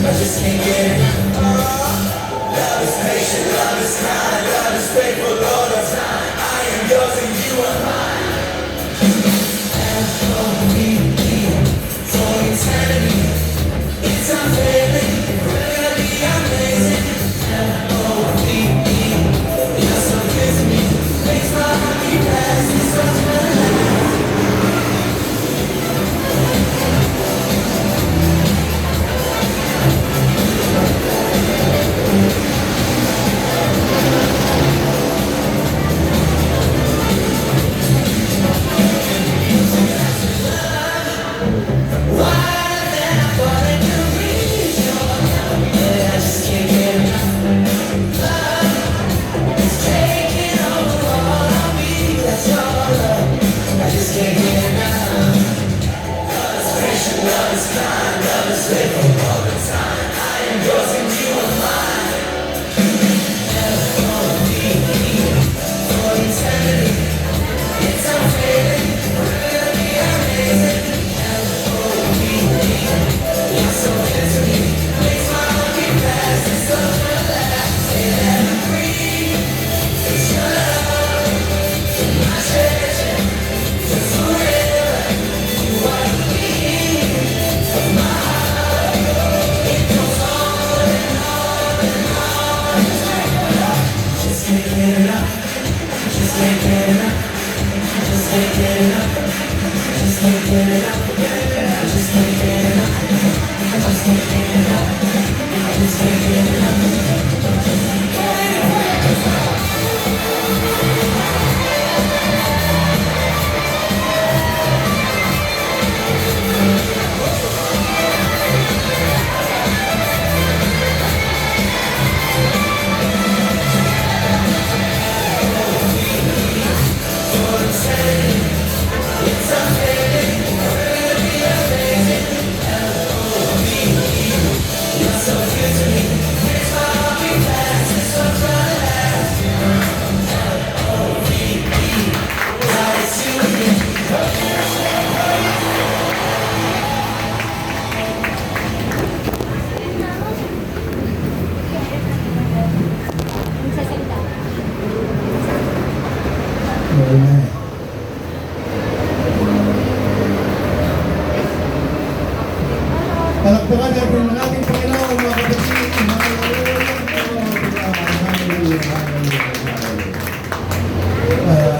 I just can't get enough. Love is patient, love is kind, love is faithful all the time. I am yours and you are mine. L-O-V-E for eternity. It's unfailing, really amazing. L-O-V-E, you're so good to me. Makes my heart beat fast, it's such a Amen. Palakpakan natin ang ating Panginoon, mga kapatid. Hindi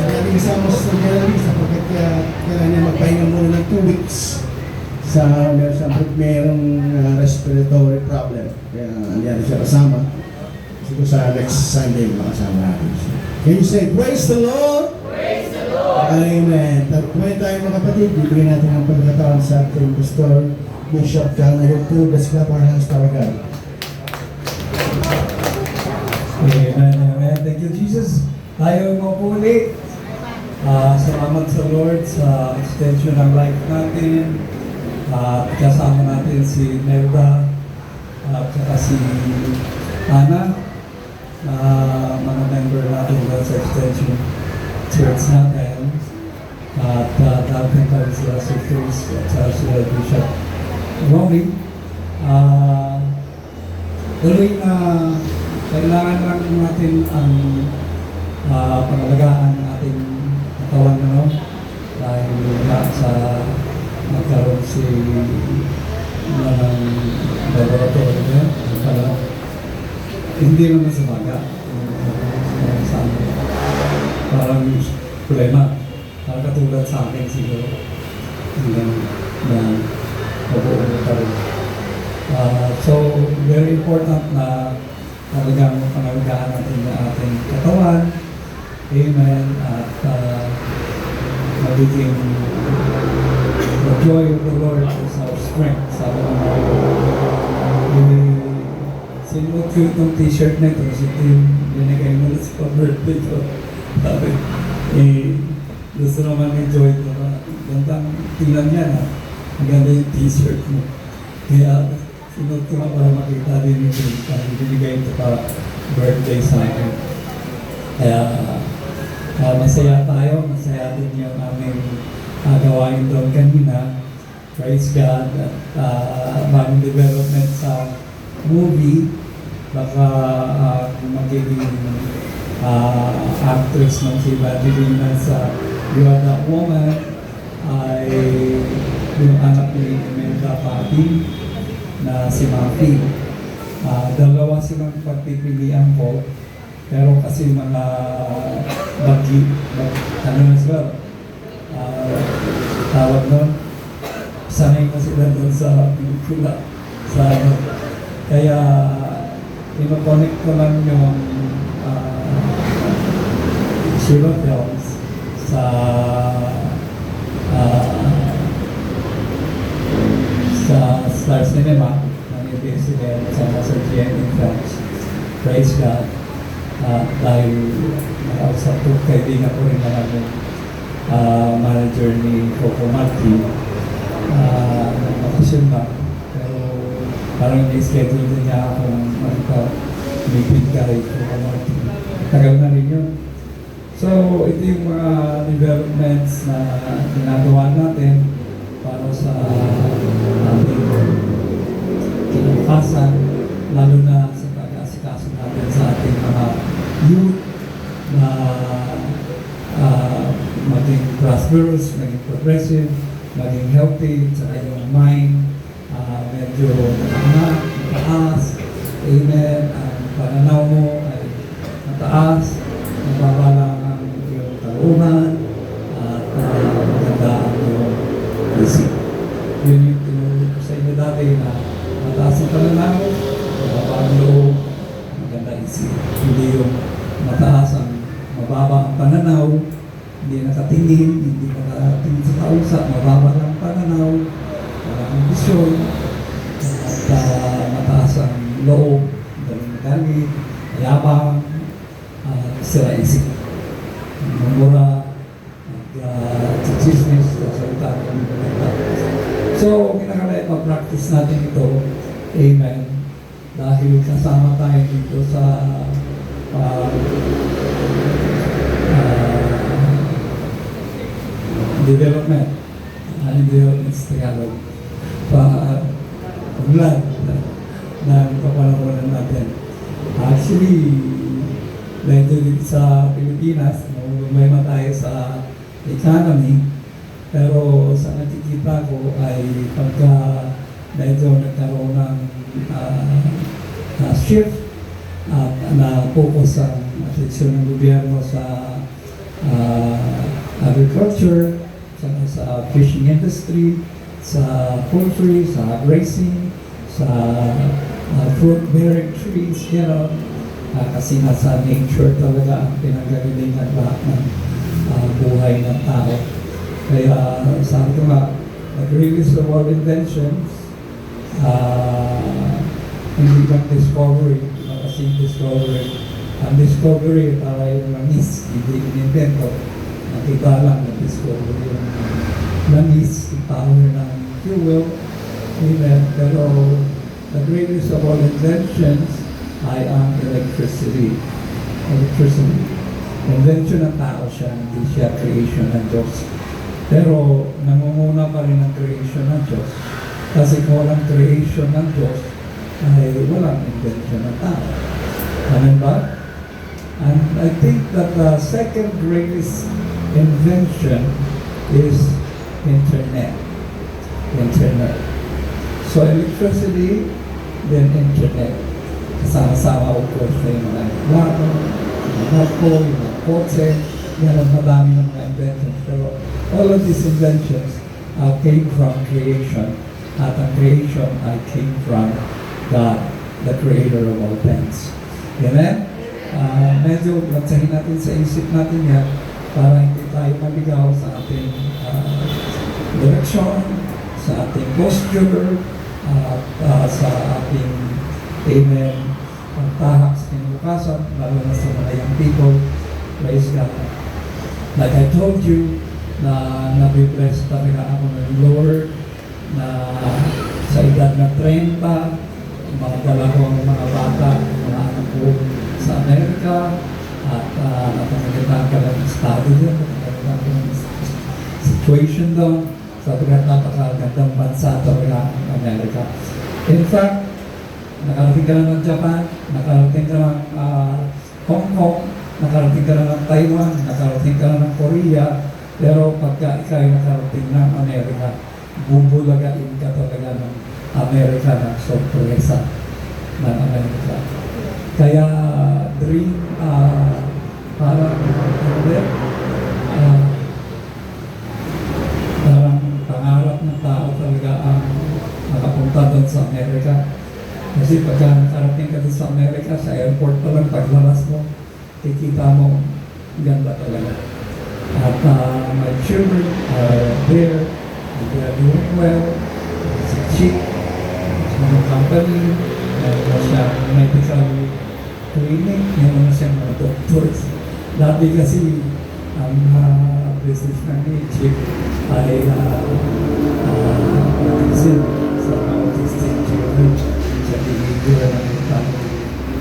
natin isama sa January sapagkat kailangan niya magpahinga muna ng 2 weeks sa mayroong respiratory problem. Kaya hindi natin siya kasama. Siguro sa next Sunday makasama natin siya. Can you say, praise the Lord? praise the Lord. Amen. Kumain tayo mga kapatid, bibigyan natin ang pagkakataon sa ating pastor, Bishop John Ayuto. Let's clap our hands to our God. Amen, amen. Thank you, Jesus. Tayo mapuli. Salamat sa Lord sa extension ng life natin. Kasama natin si Nelda at saka si Ana, mga member natin sa extension church natin. At dating tayo sila si Chris at saka sila Bishop Romy. Tuloy na kailangan lang natin ang pangalagaan ng ating katawan, no? Dahil sa nagkaroon si ng laboratory niya, hindi naman sa baga. Parang problema. Katulad sa akin siguro. Na mabuo ka rin. So, very important na talagang pangalagaan natin na ating katawan. Amen. At magiging the joy of the Lord is our strength. Sabi ng sino cute ng t-shirt na ito? Kasi ito yung binigay mo sa birthday ko. Sabi, gusto naman ni Joy ito. Gandang tingnan niya na ang ganda yung t-shirt mo. Kaya sinod ko na para makita din yung binigay ito para birthday sa akin. Kaya masaya tayo, masaya din yung aming gawain doon kanina. Praise God at bagong development sa movie, baka magiging actress ng si Evangelina sa You Are That Woman ay yung anak ni Imelda Pati na si Mafi. Dalawa silang pagpipilian ko, pero kasi mga ano na sila, tawag nun, sanay na sila doon sa pelikula. Kaya ino-connect ko lang yung Shiva Films sa Star Cinema na ni-president sa GMA Films. Praise God. Dahil nakausap ko, kaibigan ko rin naman yung manager ni Coco Marti ng bakasyon ba. Pero parang i-schedule din niya akong meeting kay Coco Marti. Tagal na rin yun. So, ito yung mga developments na ginagawa natin para sa ating kinabukasan, lalo na sa pag-asikaso natin sa ating mga youth na maging prosperous, maging progressive, maging healthy, sa yung mind, medyo mataas, amen, ang pananaw mo ay mataas, nababala ang iyong kalooban, at maganda ang iyong isip. Yun yung tinulog ko sa inyo dati na mataas ang pananaw, mababa ang loob, maganda isip. Hindi yung mataas ang mababa ang pananaw, hindi nakatingin, hindi nakatingin sa kausap, mababa lang pananaw, walang ambisyon, at mataas ang loob, galing, yabang, sila isip. Mumura, chismis, salita ng mga. So, kinakalaya mag-practice natin ito, amen, dahil kasama tayo dito sa development sa Tagalog ulan ng papanahonan natin. Actually, dito sa Pilipinas, lumay tayo sa economy, pero sa nakikita ko ay pagka medyo nagkaroon ng shift at na-focus ang atensyon ng gobyerno sa agriculture, sa fishing industry, sa poultry, sa grazing, sa fruit-bearing trees, kasi nasa nature talaga ang pinagagalingan lahat ng buhay ng tao. Kaya sabi ko nga, nag-release of all inventions, hindi lang discovery, kasi discovery. Ang discovery para yung langis, hindi in-invento. Nakita lang na discovery yung langis, yung power ng fuel, amen. Pero the greatest of all inventions ay ang electricity. Electricity. Invention ng tao siya, hindi siya creation ng Diyos. Pero nangunguna pa rin ang creation ng Diyos. Kasi kung walang creation ng Diyos, ay walang invention ng tao. Amen ba? And I think that the second greatest invention is internet. Internet. So electricity, then internet. Kasama-sama of course na yung mga aeroplano, yung mga barko, yung mga kotse, yan ang madami ng mga inventions. Pero all of these inventions came from creation. At ang creation ay came from God, the creator of all things. Amen? Medyo magsahin natin sa isip natin yan para hindi tayo maligaw sa ating direksyon, sa ating posture, at sa ating amen, pagtahak sa kinabukasan, lalo na sa mga young people. Praise God. Like I told you, na nabibless talaga ako ng Lord na sa edad na 30, mga dalawang mga bata, mga anak ko sa Amerika, at napangalitan ka lang study doon, napangalitan ka lang situation doon, sa napakagandang bansa talaga ang Amerika. In fact, nakarating ka na ng Japan, nakarating ka ng Hong Kong, nakarating ka na ng Taiwan, nakarating ka na ng Korea, pero pagka ikaw ay nakarating ng Amerika, bubulagain ka talaga ng Amerika ng sorpresa ng Amerika. Kaya dream, parang parang pangarap ng tao talaga ang makapunta doon sa Amerika. Kasi pagka nakarating ka doon sa Amerika, sa airport pa lang, paglabas mo, kikita mo, ganda talaga. At my children are there, and they are doing well. It's a chick, it's mga company, meron siyang medical clinic, meron siyang mga doctors. Dati kasi, ang business ng ni chick ay autism sa autistic children. Siya binigyan ng family.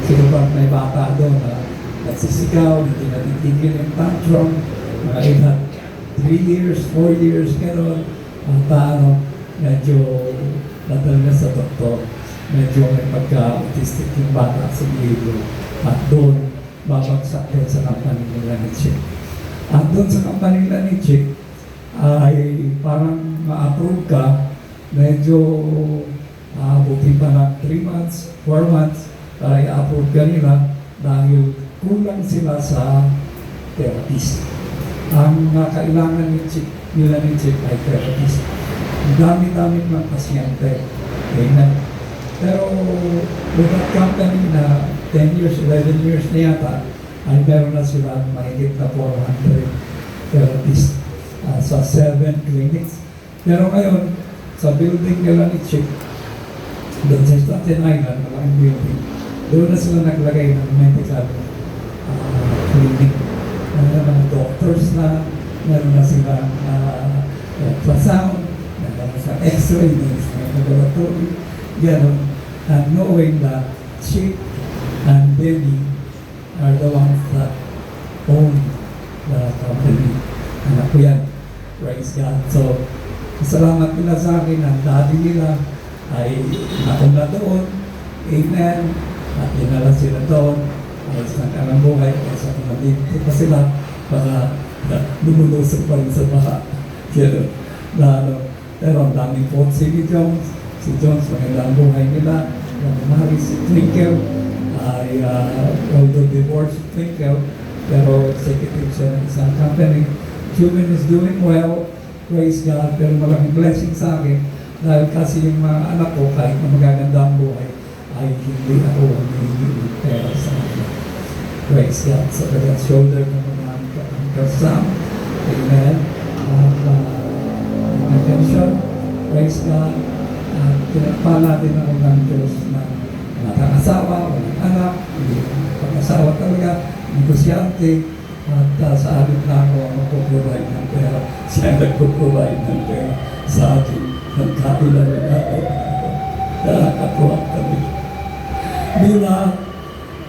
Sino ba may bata doon na nagsisigaw, hindi natitigil yung tantrum, mga edad 3 years, 4 years, gano'n. Ang medyo nadal na sa doktor, medyo may pagka-autistic yung bata sa behavior. At doon, babagsak doon sa company nila ni Chick. At doon sa company nila ni Chick, ay parang ma-approve ka, medyo buti pa ng 3 months, 4 months, para i-approve ka nila dahil kulang sila sa therapist. Ang kailangan nila ni Chick ay therapist. Ang dami-dami mga pasyente. Amen. Pero with that company na 10 years, 11 years na yata, ay meron na sila mahigit na 400 therapists sa 7 clinics. Pero ngayon, sa building nila ni Chick, doon sa Staten Island, malaking building, doon na sila naglagay ng medical clinic. Meron na mga doctors na, meron na sila ultrasound, meron na sa x-ray, meron na laboratory, gano'n. And knowing that Chick and Debbie are the ones that own the company. Anak ko yan. Praise God. So, salamat nila sa akin. Ang daddy nila ay nakuna doon. Amen. At dinala sila doon. Ayos ng kanang buhay. Kaysa kung nandito pa sila, baka lumulusok pa rin sa baha. Pero ang daming po si Jones. Si Jones, magandang buhay nila. Mahali si Twinkle. Ay although divorced si Twinkle, pero executive siya ng isang company. Cuban is doing well. Praise God. Pero malaking blessing sa akin. Dahil kasi yung mga anak ko, kahit na magaganda ang buhay, ay hindi ako humihingi ng pera sa akin. Praise God. Sa kanyang shoulder na mga kasam. Amen. At attention. Praise God. At pinagpala din ako ng Diyos na nakakasawa, walang anak, hindi pag-asawa talaga, negosyante. At sa amin na ako ang magpuprovide ng pera. Siya nagpuprovide ng pera sa akin. Nagkatulad na ako. Nakakatuwa kami. Bila,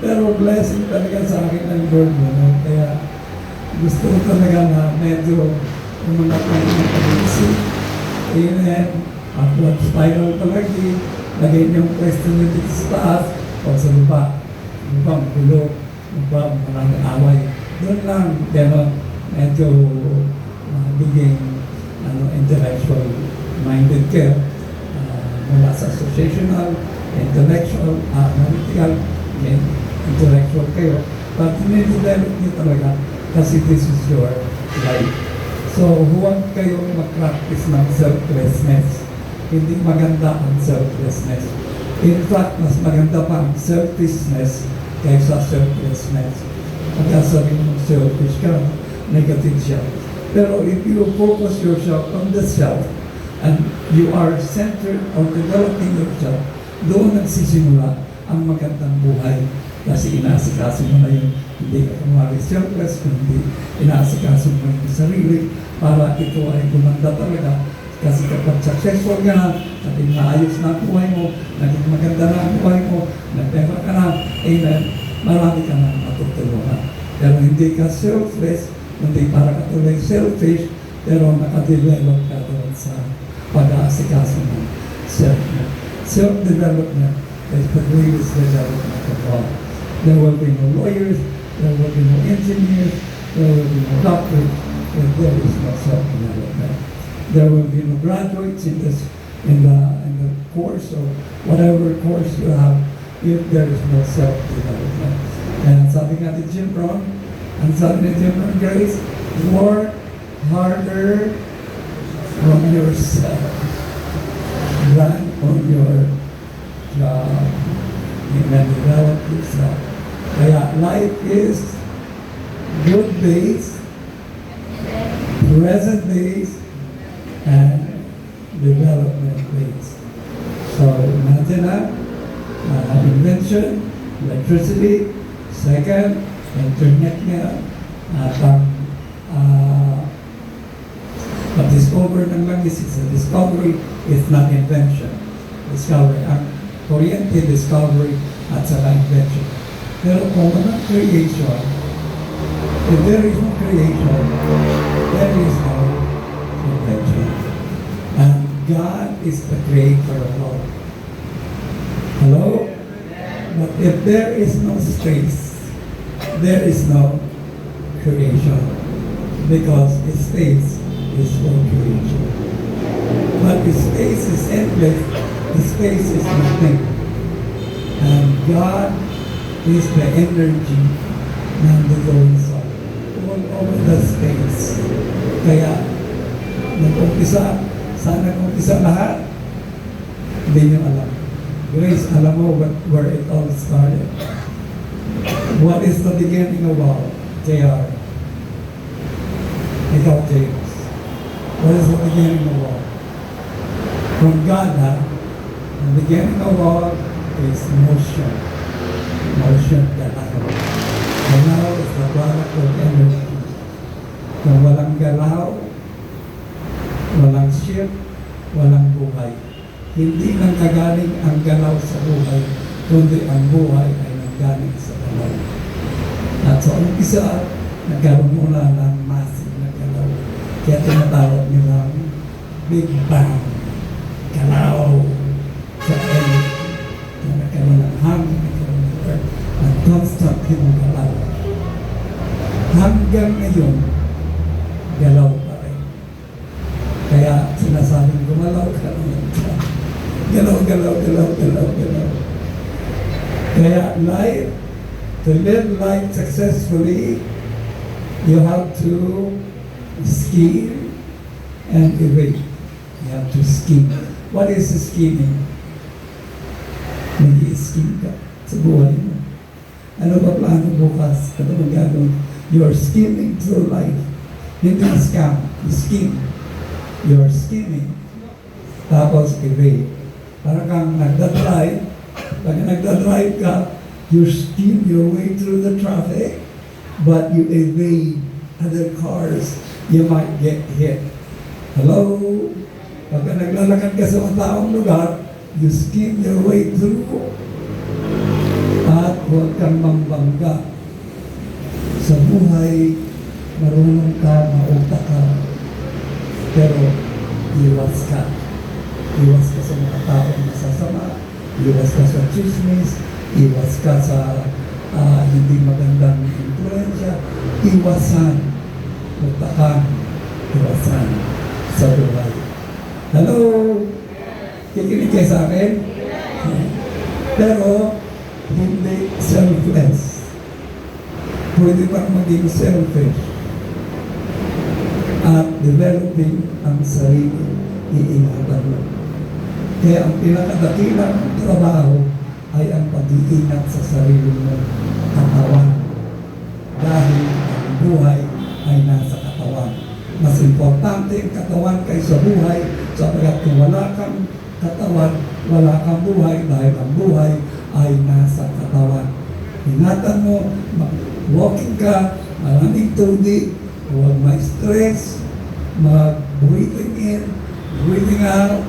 pero blessing talaga sa akin ng Lord mo. Kaya gusto ko talaga na medyo umangat tayo ng pag-iisip. Amen. Upward spiral palagi. Lagay niyong question nyo dito sa taas o sa lupa. Lupa, magulo. Lupa, maraming away. Doon lang, gano'n, medyo magiging intellectual minded kayo. Mula sa associational, intellectual, analytical, intellectual kayo. But ninidevelop niyo talaga kasi this is your life. So, huwag kayong mag-practice ng selflessness. Hindi maganda ang selflessness. In fact, mas maganda pa ang selfishness kaysa selflessness. Pagka sabi mo selfish ka, negative siya. Pero if you focus yourself on the self and you are centered on developing yourself, doon nagsisimula ang magandang buhay. Kasi inaasikaso mo na yun. Hindi ka kumari selfless, kundi inaasikaso mo yung sarili para ito ay gumanda talaga. Kasi kapag successful ka na, naging maayos na ang buhay mo, naging maganda na ang buhay mo, nagpera ka na, amen, marami ka na matutulungan. Pero hindi ka selfless, hindi para ka tuloy selfish, pero nakadevelop ka doon sa pag-aasikaso ng self-development is the greatest development of all. There will be no lawyers, there will be no engineers, there will be no doctors, if there is no self-development. There will be no graduates in the course or whatever course you have if there is no self-development. And sabi nga ni Jim Brown, Grace, work harder on yourself than on your job. And develop yourself. Kaya life is good days, present days, and development days. So imagine that, invention, electricity, second, internet nga, at pag-discover ng langis is a discovery, it's not invention. Discovery, ang kuryente, discovery, at saka invention. Pero kung walang creation, if there is no creation, there is no invention. And God is the creator of all. Hello? But if there is no space, there is no creation. Because space is for creation. But if space is endless, the space is nothing. And God is the energy nandoon sa all over the space. Kaya, sana nag-umpisa lahat, hindi nyo alam. Grace, alam mo where it all started. What is the beginning of all? JR. Ikaw, James. What is the beginning of all? From God, ha? The beginning of all is motion. Motion, galaw. Galaw is the product of energy. Kung walang galaw, walang shift, walang buhay. Hindi nang kagaling ang galaw sa buhay, kundi ang buhay ay nanggaling sa galaw. At sa umpisa, nagkaroon muna ng massive na galaw. Kaya tinatawag nilang Big Bang. Galaw sa energy. Na nagkaroon ng hangin, nagkaroon ng earth, ang constant yung galaw. Hanggang ngayon, galaw pa rin. Kaya sinasabing gumalaw ka naman. Galaw. Kaya life, to live life successfully, you have to scheme and evade. You have to scheme. What is scheming? Nag-i-scheme ka sa buhay mo. Ano ba plano bukas? Ano ba gagawin? You are scheming through life. Hindi scam. Scheme. You are scheming. Tapos evade. Parang kang nagdadrive. Pag nagdadrive ka, you scheme your way through the traffic, but you evade other cars. You might get hit. Hello? Pag naglalakad ka sa mataong lugar, you scheme your way through. At huwag kang mambangga. Sa buhay, marunong ka, mautak ka, pero iwas ka. Iwas ka sa mga taong masasama, iwas ka sa chismis, iwas ka sa hindi magandang influensya, iwasan, utakan, iwasan sa buhay. Hello? Kikinig kayo sa akin? Pero, hindi selfless. Pwede bang maging selfish at developing ang sarili, iingatan mo. Kaya ang pinakadakilang trabaho ay ang pag-iingat sa sarili mo, katawan. Dahil ang buhay ay nasa katawan. Mas importante ang katawan kaysa buhay, sapagkat kung wala kang katawan, wala kang buhay, dahil ang buhay ay nasa katawan. Ingatan mo, walking ka, maraming tubig, huwag ma-stress, mag-breathing in, breathing out,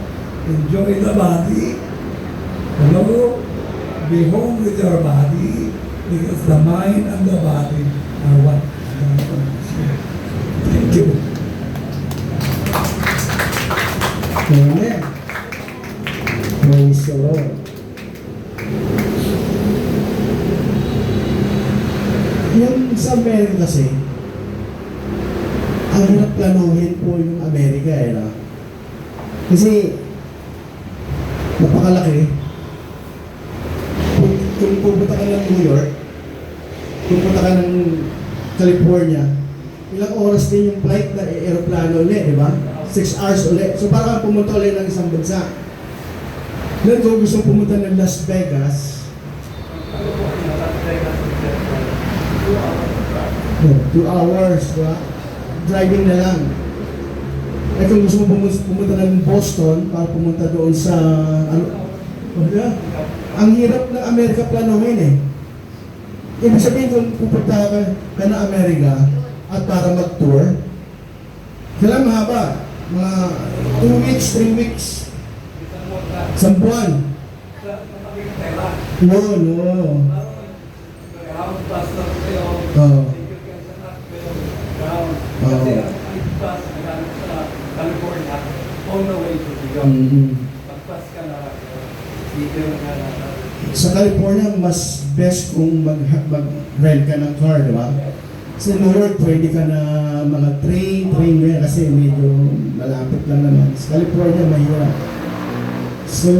enjoy the body. Hello? Be home with your body because the mind and the body are one. Thank you. Amen. Praise the Lord. sa Amerika kasi, ang hirap planuhin po yung Amerika eh, no? Kasi, napakalaki. Kung pupunta ka ng New York, kung pupunta ka ng California, ilang oras din yung flight na aeroplano ulit, di ba? 6 hours ulit. So parang pumunta ulit ng isang bansa. Then kung gusto pumunta ng Las Vegas, 2 hours, diba? Driving na lang. Eh kung gusto mo pumunta ng Boston para pumunta doon sa ang hirap ng Amerika planuhin eh. Ibig sabihin kung pupunta ka ng Amerika at para mag-tour, kailangan mahaba. Mga 2 weeks, 3 weeks. Isang buwan. Yun, oo. Oo. California, all the way to New York. Pagpas ka na, dito na Sa California, mas best kung mag-rent ka ng car, di ba? Sa New York, pwede ka na mga train na kasi medyo malapit lang naman. Sa California, mahirap. So,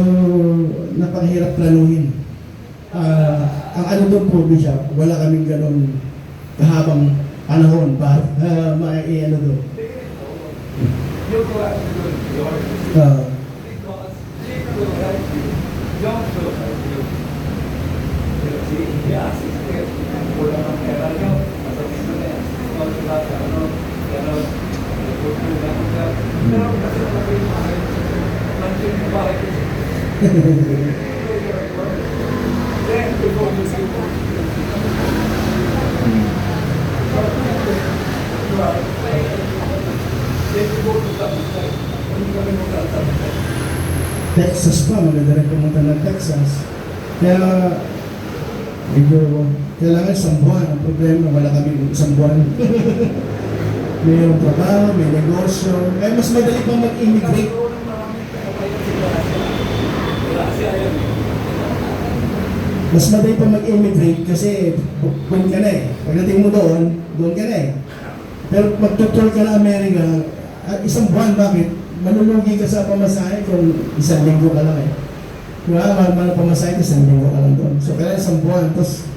napakahirap planuhin. Ang ano doon po, Bishop, wala kaming ganun kahabang panahon para ano doon. you go out to New York Uh, because people like you don't look like you. Si i-assist wala nang pera nyo, masabi mo na yan, wala ka ano, gano'n, nagpupunta ko ka. Pero kasi sabi mo, nandiyo yung bahay ko. Then, before you see what then you go to Sabitay. Hindi kami magkala Sabitay. Texas pa, maganda rin pumunta ng Texas. Kaya, medyo, kailangan isang buwan. Ang problema, wala kami isang buwan. Mayroong trabaho, may negosyo. Kaya mas madali pang mag-immigrate. Mas madali pang mag-immigrate kasi doon ka na eh. Pagdating mo doon, doon ka na eh. Pero magtutur ka na Amerika, isang buwan, bakit? Manulugi ka sa pamasahe kung isang linggo ka lang eh. Diba? Mahal na pamasahe, isang linggo ka lang doon. So, kailangan isang buwan, tapos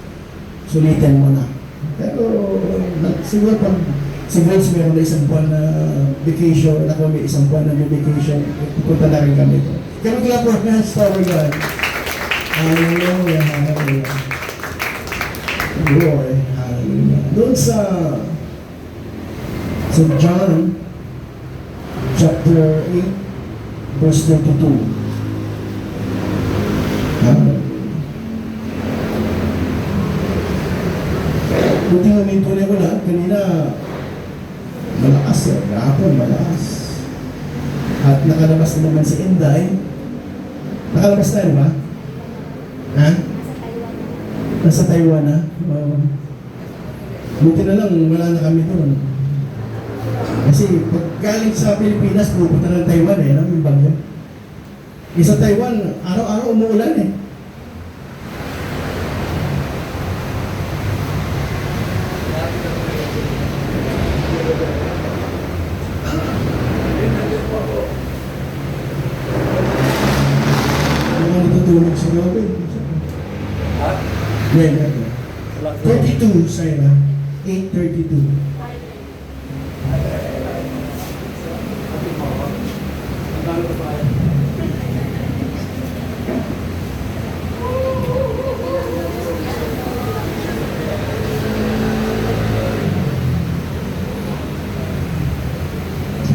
sulitin mo na. Pero, siguro pag meron na isang buwan na vacation, ako may isang buwan na vacation, pupunta na rin kami doon. Kaya mag-lapor na sa Power God. Hallelujah, hallelujah. Glory, hallelujah. Doon sa John chapter 8 verse 32. Buti nga may tunay ko lang, kanina malakas eh, kahapon malakas. At nakalabas na naman si Inday. Nakalabas tayo ba? Ha? Nasa Taiwan na? Buti na lang, wala na kami doon. Kasi pag galing sa Pilipinas, pupunta ng Taiwan eh, yung bagyo. Sa Taiwan, araw-araw umuulan eh. Mga natutulog sa gabi. Yeah. 32, Sarah. 8:32.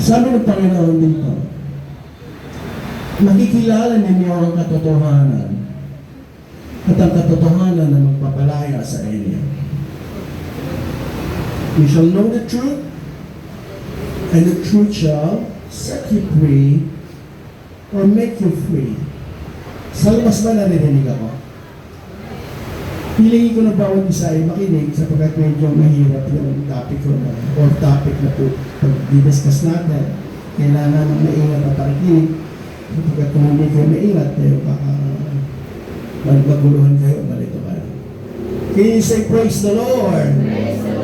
Sabi ng Panginoon dito, makikilala ninyo ang katotohanan at ang katotohanan na magpapalaya sa inyo. You shall know the truth, and the truth shall set you free or make you free. Sa labas ba naririnig ako? Pilingin ko na bawat isa ay makinig sapagkat medyo mahirap yung topic ko na, or topic na po pag-discuss natin. Kailangan ng maingat at pakikinig sapagkat kung hindi kayo maingat, baka maguluhan kayo, malito kayo. Can you say praise the Lord? Praise the Lord.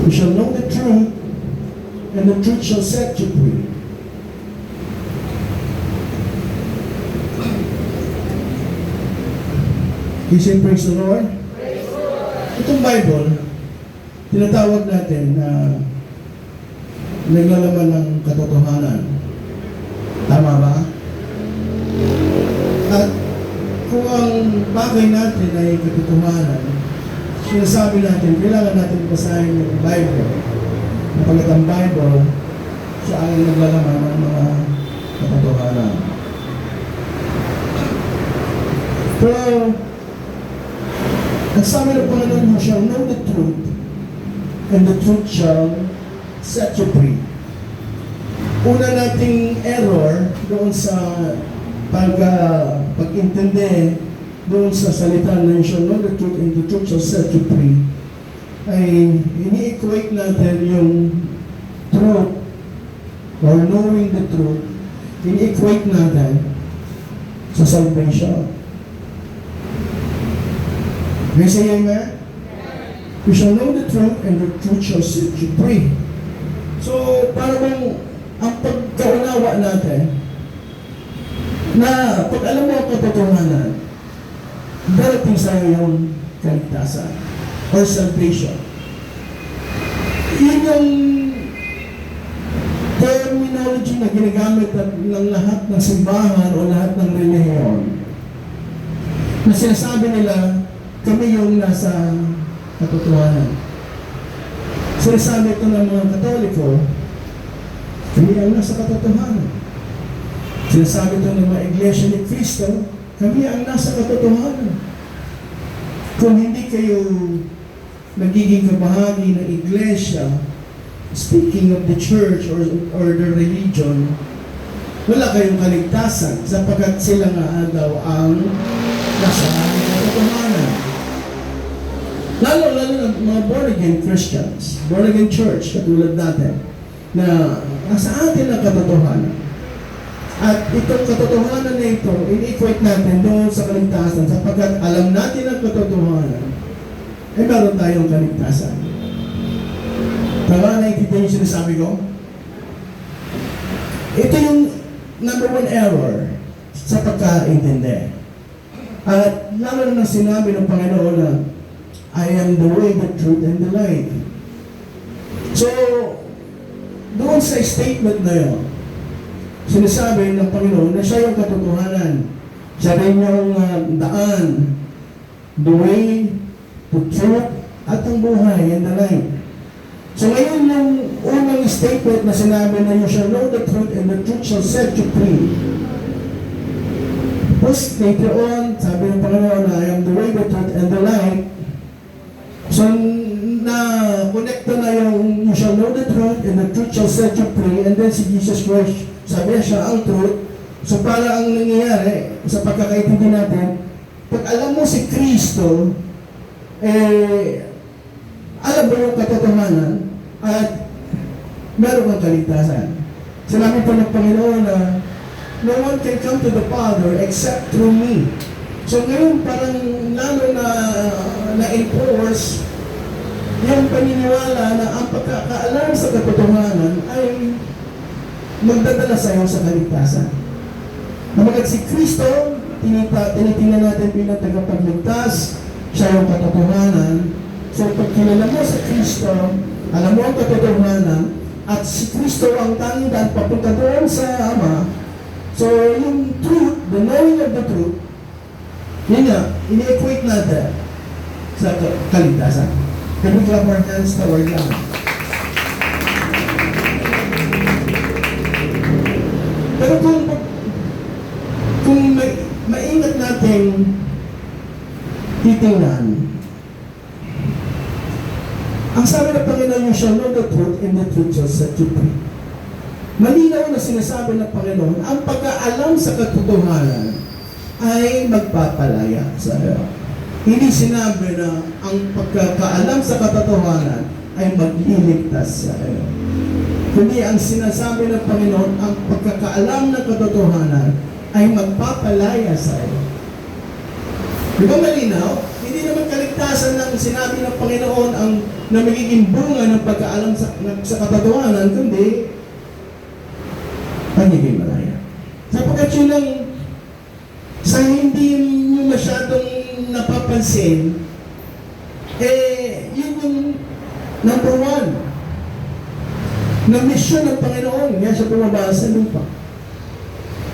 You shall know the truth, and the truth shall set you free. You say, praise the Lord? Itong Bible, tinatawag natin na naglalaman ng katotohanan. Tama ba? At kung ang bagay natin ay katotohanan, sinasabi natin, kailangan natin basahin yung Bible. Napagat ang Bible, siya ang naglalaman ng mga katotohanan. Pero, ang sabi ng Panginoon, you shall know the truth, and the truth shall set you free. Una nating error doon sa pag-intindi doon sa salita na you shall know the truth, and the truth shall set you free, ay ini-equate natin yung truth or knowing the truth, ini-equate natin sa salvation. May say amen? You shall know the truth, and the truth shall set you free. So, para bang ang pagkaunawa natin na pag alam mo ang katotohanan, darating sa iyong kaligtasan or salvation. Yun yung terminology na ginagamit ng lahat ng simbahan o lahat ng relihiyon. Na sinasabi nila, kami yung nasa katotohanan. Sinasabi ito ng mga Katoliko, kami ang nasa katotohanan. Sinasabi ito ng mga Iglesia ni Cristo, kami ang nasa katotohanan. Kung hindi kayo nagiging kabahagi ng Iglesia, speaking of the church or the religion, wala kayong kaligtasan sapagkat sila nga daw ang nasa katotohanan. Lalo ng mga born-again Christians, born-again church, katulad natin, na nasa atin ang katotohanan. At itong katotohanan na ito, in-equate natin doon sa kaligtasan sapagkat alam natin ang katotohanan, ay meron tayong kaligtasan. Tama na yung sinasabi ko? Ito yung number one error sa pagkaintindi. At lalo na sinabi ng Panginoon na, I am the way, the truth, and the life. So, doon sa statement na yun, sinasabi ng Panginoon na siya yung katotohanan. Siya rin yung daan, the way, the truth, at ang buhay, and the life. So ngayon yung unang statement na sinabi na you shall know the truth, and the truth shall set you free. Tapos later on, sabi ng Panginoon na I am the way, the truth, and the life. So, na-connecto na yung you shall know the truth and the truth shall set you free, and then si Jesus Christ, sabi siya ang truth. So, para ang nangyayari sa pagkakaintindi natin, pag alam mo si Kristo, alam mo yung katotohanan at meron kang kaligtasan. Sinabi po ng Panginoon na no one can come to the Father except through me. So ngayon parang lalo na-enforce yung paniniwala na ang pagkakaalam sa katotohanan ay magdadala sa iyo sa kaligtasan. Namagat si Kristo, tinitingnan natin bilang tagapagligtas, siya yung katotohanan. So pag kilala mo sa Kristo, alam mo ang katotohanan, at si Kristo ang tanging daan papunta doon sa Ama. So yung truth, the knowing of the truth, yun nga, ini-equate natin sa kaligtasan. Can we clap our hands toward lang? Pero kung maingat natin titingnan, ang sabi ng Panginoon, you shall know the truth, and the truth shall set you free. Malinaw na sinasabi ng Panginoon, ang pag-aalam sa katotohanan ay magpapalaya sa iyo. Hindi sinabi na ang pagkakaalam sa katotohanan ay magliligtas sa iyo. Kundi ang sinasabi ng Panginoon, ang pagkakaalam ng katotohanan ay magpapalaya sa iyo. Di ba malinaw? Hindi naman kaligtasan kaligtasan ng sinabi ng Panginoon ang na magiging bunga ng pagkaalam sa katotohanan, kundi pagiging malaya. Sapagkat yun lang, sa hindi nyo masyadong napapansin, yun yung number one na misyon ng Panginoon. Yan siya bumaba sa lupa.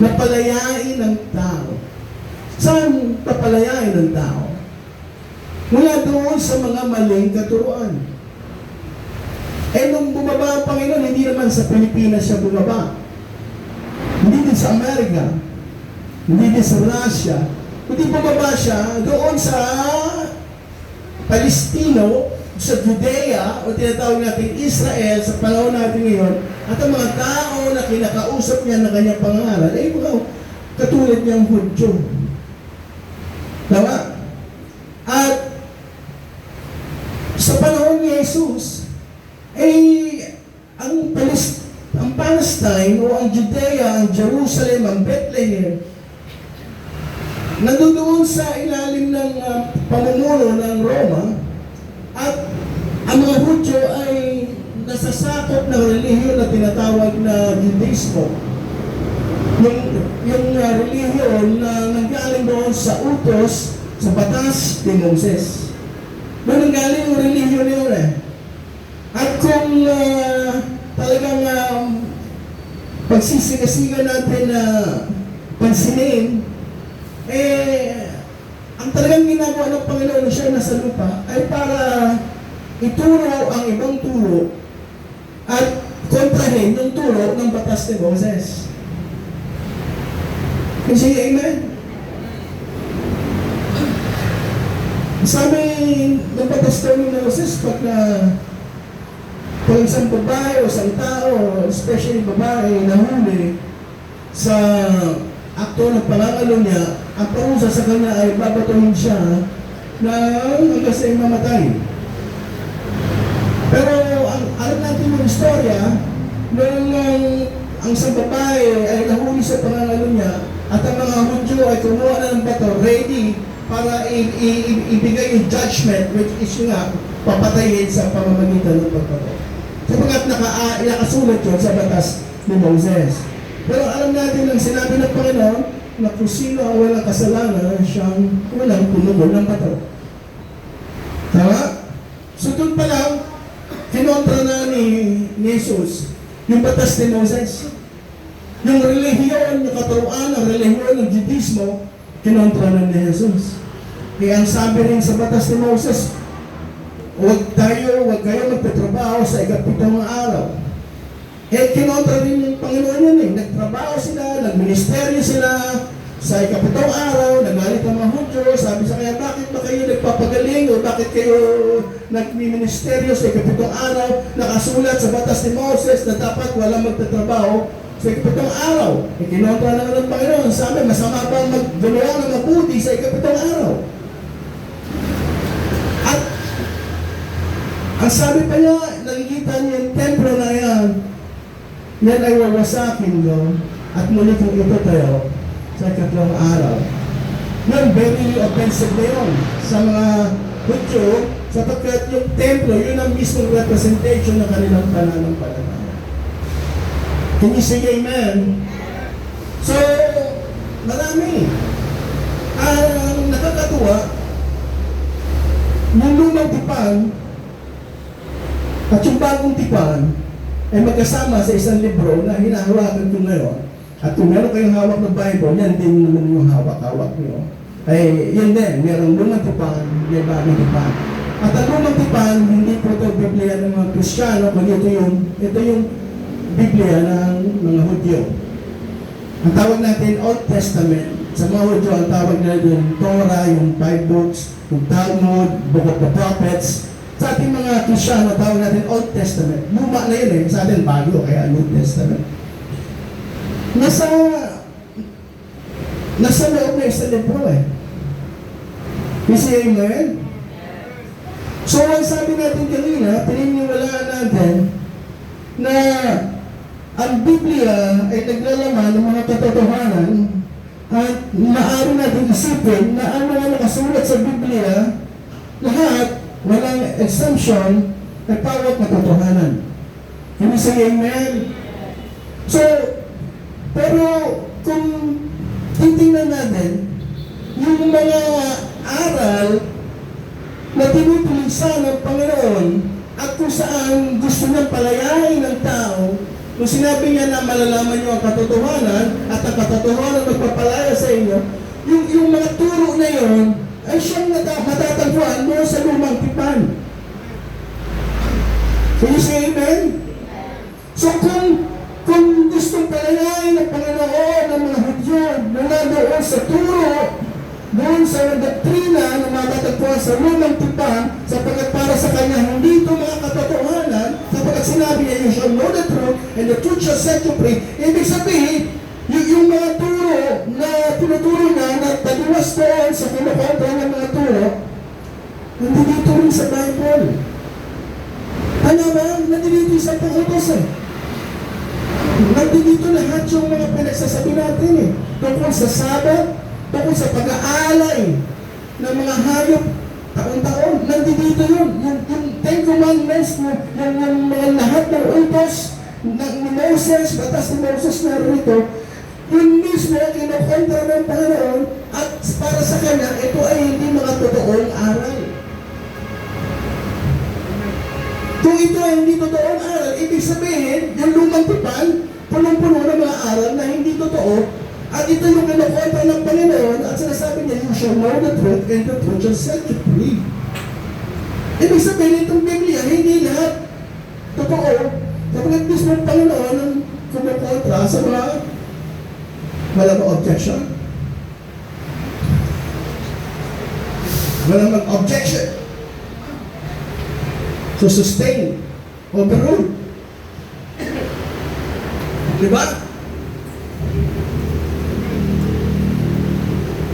Napalayain ng tao. Saan papalayain ng tao? Mula doon sa mga maling katuruan. Nung bumaba ang Panginoon, hindi naman sa Pilipinas siya bumaba. Hindi din sa Amerika. Hindi din sa Russia. Hindi bumaba siya doon sa Palestino, sa Judea, o tinatawag natin Israel, sa panahon natin ngayon, at ang mga tao na kinakausap niya na kanyang pangalan, ay mga katulad niyang Hudyo. Tama? At sa panahon ni Jesus, ang Palestine o ang Judea, ang Jerusalem, ang Bethlehem, nandoon sa ilalim ng pamumuno ng Roma, at ang mga Hudyo ay nasasakop ng relihiyon na tinatawag na Judaismo. Yung relihiyon na nanggaling doon sa utos, sa batas ni Moses. Doon nanggaling yung relihiyon yun eh. At kung talagang pagsisigasigan natin na pansinin, ang talagang ginagawa ng Panginoon na siya nasa lupa ay para ituro ang ibang turo at kontrahin yung turo ng batas ni Moses. Kasi amen? Sabi ng batas ni Moses, pag isang babae o isang tao, especially babae, nahuli sa akto ng pangangalo niya, ang parusa sa kanya ay babatuhin siya na hanggang sa mamatay. Pero alam natin yung istorya, nung ang isang babae ay nahuli sa pangangalo niya at ang mga Hudyo ay kumuha na ng bato, ready para ibigay yung judgment, which is yung papatayin sa pamamagitan ng pagbato. Sapagkat nakasulat yun sa batas ni Moses. Pero alam natin ang sinabi ng Panginoon na kung sino ang walang kasalanan, siyang walang tumugol ng bato. Tama? So doon pa lang, kinontra na ni Jesus yung batas ni Moses. Yung relihiyon, yung katuruan, ang relihiyon ng Judaismo, kinontra na ni Jesus. Kaya ang sabi rin sa batas ni Moses, huwag kayo magtatrabaho sa ikapitong araw. Kinontra din yung Panginoon yun eh. Nagtrabaho sila, nagministeryo sila sa ikapitong araw, nagalit ang mga Hudyo, sabi sa kanya, bakit ba kayo nagpapagaling o bakit kayo nagministeryo sa ikapitong araw? Nakasulat sa batas ni Moses na dapat walang magtatrabaho sa ikapitong araw. Kinontra naman ng Panginoon, sabi, masama bang maggalaw ng mabuti sa ikapitong araw? At ang sabi pa niya, nakikita niya yung templo na yan ay wawasakin doon at muli kong ito tayo sa ikatlong araw. Yun, very offensive na yun sa mga Hudyo sapagkat yung templo, yun ang mismong representation ng kanilang pananampalataya. Can you say amen? So, marami. Ang nakakatuwa, yung lumang tipan at yung bagong tipan ay magkasama sa isang libro na hinahawakan ko ngayon. At kung meron kayong hawak ng Bible, yan din naman yung hawak-hawak nyo. Ay, yan din, merong lumang tipan, may bagong tipan. At ang lumang tipan, hindi po ito Biblia ng mga Kristiyano, kundi ito yung Biblia ng mga Hudyo. Ang tawag natin Old Testament. Sa mga Hudyo, ang tawag natin Torah, yung 5 books, yung Talmud, Book of the Prophets. Sa ating mga Kristiyano, tawag natin Old Testament. Luma na yun eh. Sa atin, bago, kaya New Testament. Nasa loob na isang libro eh. Kasi amen? So, ang sabi natin kanina, pininiwalaan natin na ang Biblia ay naglalaman ng mga katotohanan at maaari natin isipin na ang mga nakasulat sa Biblia, lahat exemption ay bawat katotohanan. Can you say amen? So, pero kung titingnan natin, yung mga aral na tinutulisa ng Panginoon at kung saan gusto niyang palayain ng tao, kung sinabi niya na malalaman niyo ang katotohanan at ang katotohanan magpapalaya sa inyo, yung mga turo na yon ay siyang matatagpuan mo sa lumang tipan. Can you say amen? So kung gustong palayain ng Panginoon ng mga Hudyo mula doon sa turo, doon sa doktrina na matatagpuan sa lumang tipan, sapagkat para sa Kanya hindi ito mga katotohanan, sapagkat sinabi niya, you shall know the truth, and the truth shall set you free. Ibig sabihin, yung mga turo na tinuturo na taliwas doon sa kinukontra ng mga turo, nandito rin sa Bible. Ano ba? Nandito sa pangutos eh. Nandito lahat yung mga pinagsasabi natin eh. Tungkol sa Sabat, tungkol sa pag-aalay ng mga hayop taon-taon. Nandito yun. Yung Ten Commandments, yung mga lahat ng utos ni Moses, batas ni Moses na rito, yun mismo ang kinukontra ng Panginoon at para sa Kanya, ito ay hindi mga totoong aral. Kung ito ay hindi totoong aral, ibig sabihin, yung lumang tipan, punong-puno ng mga aral na hindi totoo, at ito yung kinukontra ng Panginoon at sinasabi niya, you shall know the truth and the truth shall set you free. Ibig sabihin, itong Biblia, hindi lahat totoo. Sapagkat mismo ang Panginoon ang kumukontra sa mga walang objection. Walang mag-objection. So sustain, overrule. Diba?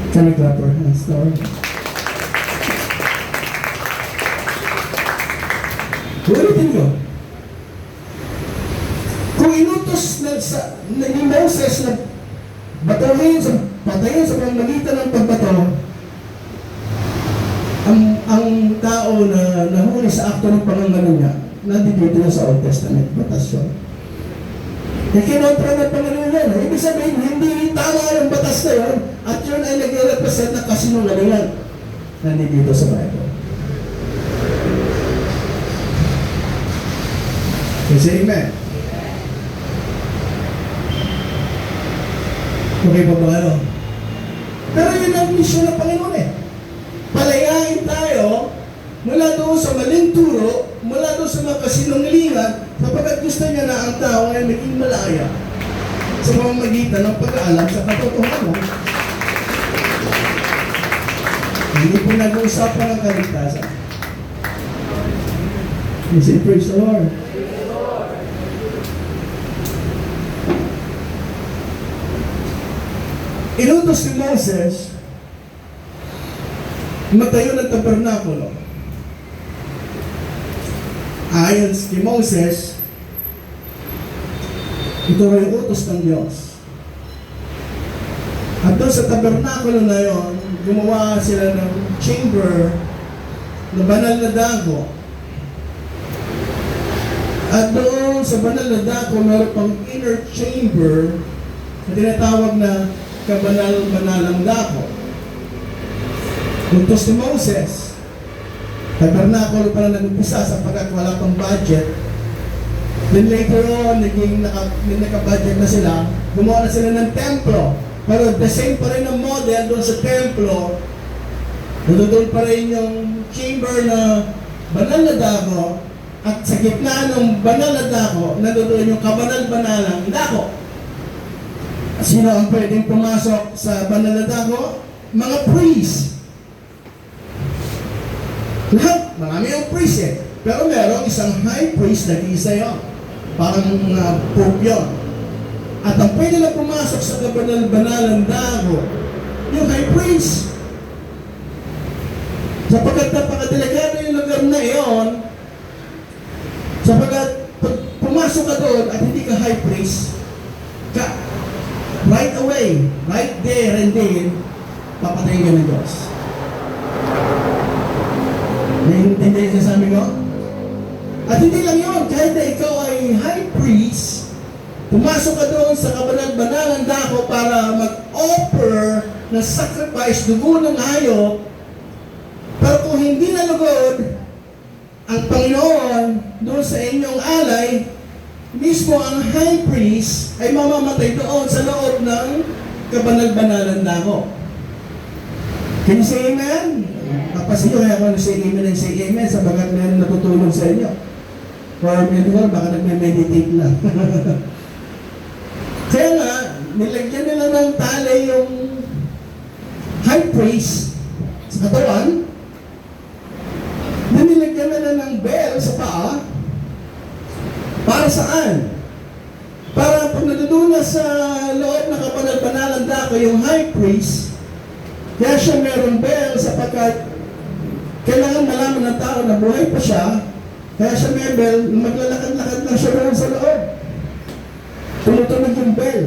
Can we clap our hands, Lord? Ulitin ko. Kung inutos ni Moses na patayin sa pamamagitan ng pagbato, ang tao na nahuli sa akto ng pangangalo niya, nandito na sa Old Testament, batas yun. Kinontra ng Panginoon yan. Ibig sabihin, hindi tama yung batas na yun, at yun ay nag-represent na kasinungalingan. Nandito sa Bible. Kasi amen. Okay pa ba kayo? Pero yun ang misyon ng Panginoon eh. Palayain tayo mula doon sa maling turo, mula doon sa mga kasinungalingan, sapagkat gusto niya na ang tao ay maging malaya sa pamamagitan ng pag-aalam sa katotohanan. Hindi po nag-uusapan ng kaligtasan. You say, praise the Lord. Inutos ni Moses matayo ng tabernakulo. Ayon kay Moses, ito ay utos ng Diyos. At doon sa tabernakulo na yon, gumawa sila ng chamber na banal na dago. At doon sa banal na dago, meron pang inner chamber na tinatawag na kabanal-banalang dago. Utos ni Moses, tabernakulo pa na nag-umpisa sapagkat wala pang budget. Then later on, nagka-budget na sila, gumawa na sila ng templo. Pero the same pa rin ang model doon sa templo. Doon pa rin yung chamber na banal na dago, at sa gitna ng banal na dago, nandoon yung kabanal-banalang dago. Sino ang pwedeng pumasok sa banal na dago? Mga priest. Lahat, marami yung priest eh. Pero merong isang high priest na isa yun. Parang pope yun. At ang pwede lang pumasok sa kabanal-banalang dago, yung high priest. Sapagkat napakadelikado yung lugar na iyon, sapagkat pag pumasok ka doon at hindi ka high priest, right away, right there and then, papatayin ka ng Diyos. Hindi sasabi ninyo? At hindi lang yun, kahit na ikaw ay high priest, pumasok ka doon sa kabanal-banalan dako para mag-offer na sacrifice, dugo ng hayop, pero kung hindi nalugod ang Panginoon doon sa inyong alay, mismo ang high priest ay mamamatay doon sa loob ng kabanal-banalan dako. Can you say amen? Kapasiyo kaya ako say amen and say amen sabagat meron natutulog sa inyo. Or medyo baka nagme-meditate lang. Kaya nga, nilagyan nila ng tali yung high priest sa katawan, na nilagyan nila ng bell sa paa, para saan? Para pag nadudula sa loob ng kabanal-banalan dako yung high priest, kaya siya merong bell sapagkat kailangan malaman ng tao na buhay pa siya, kaya siya may bell, maglalakad-lakad lang siya doon sa loob. Tumutunog yung bell.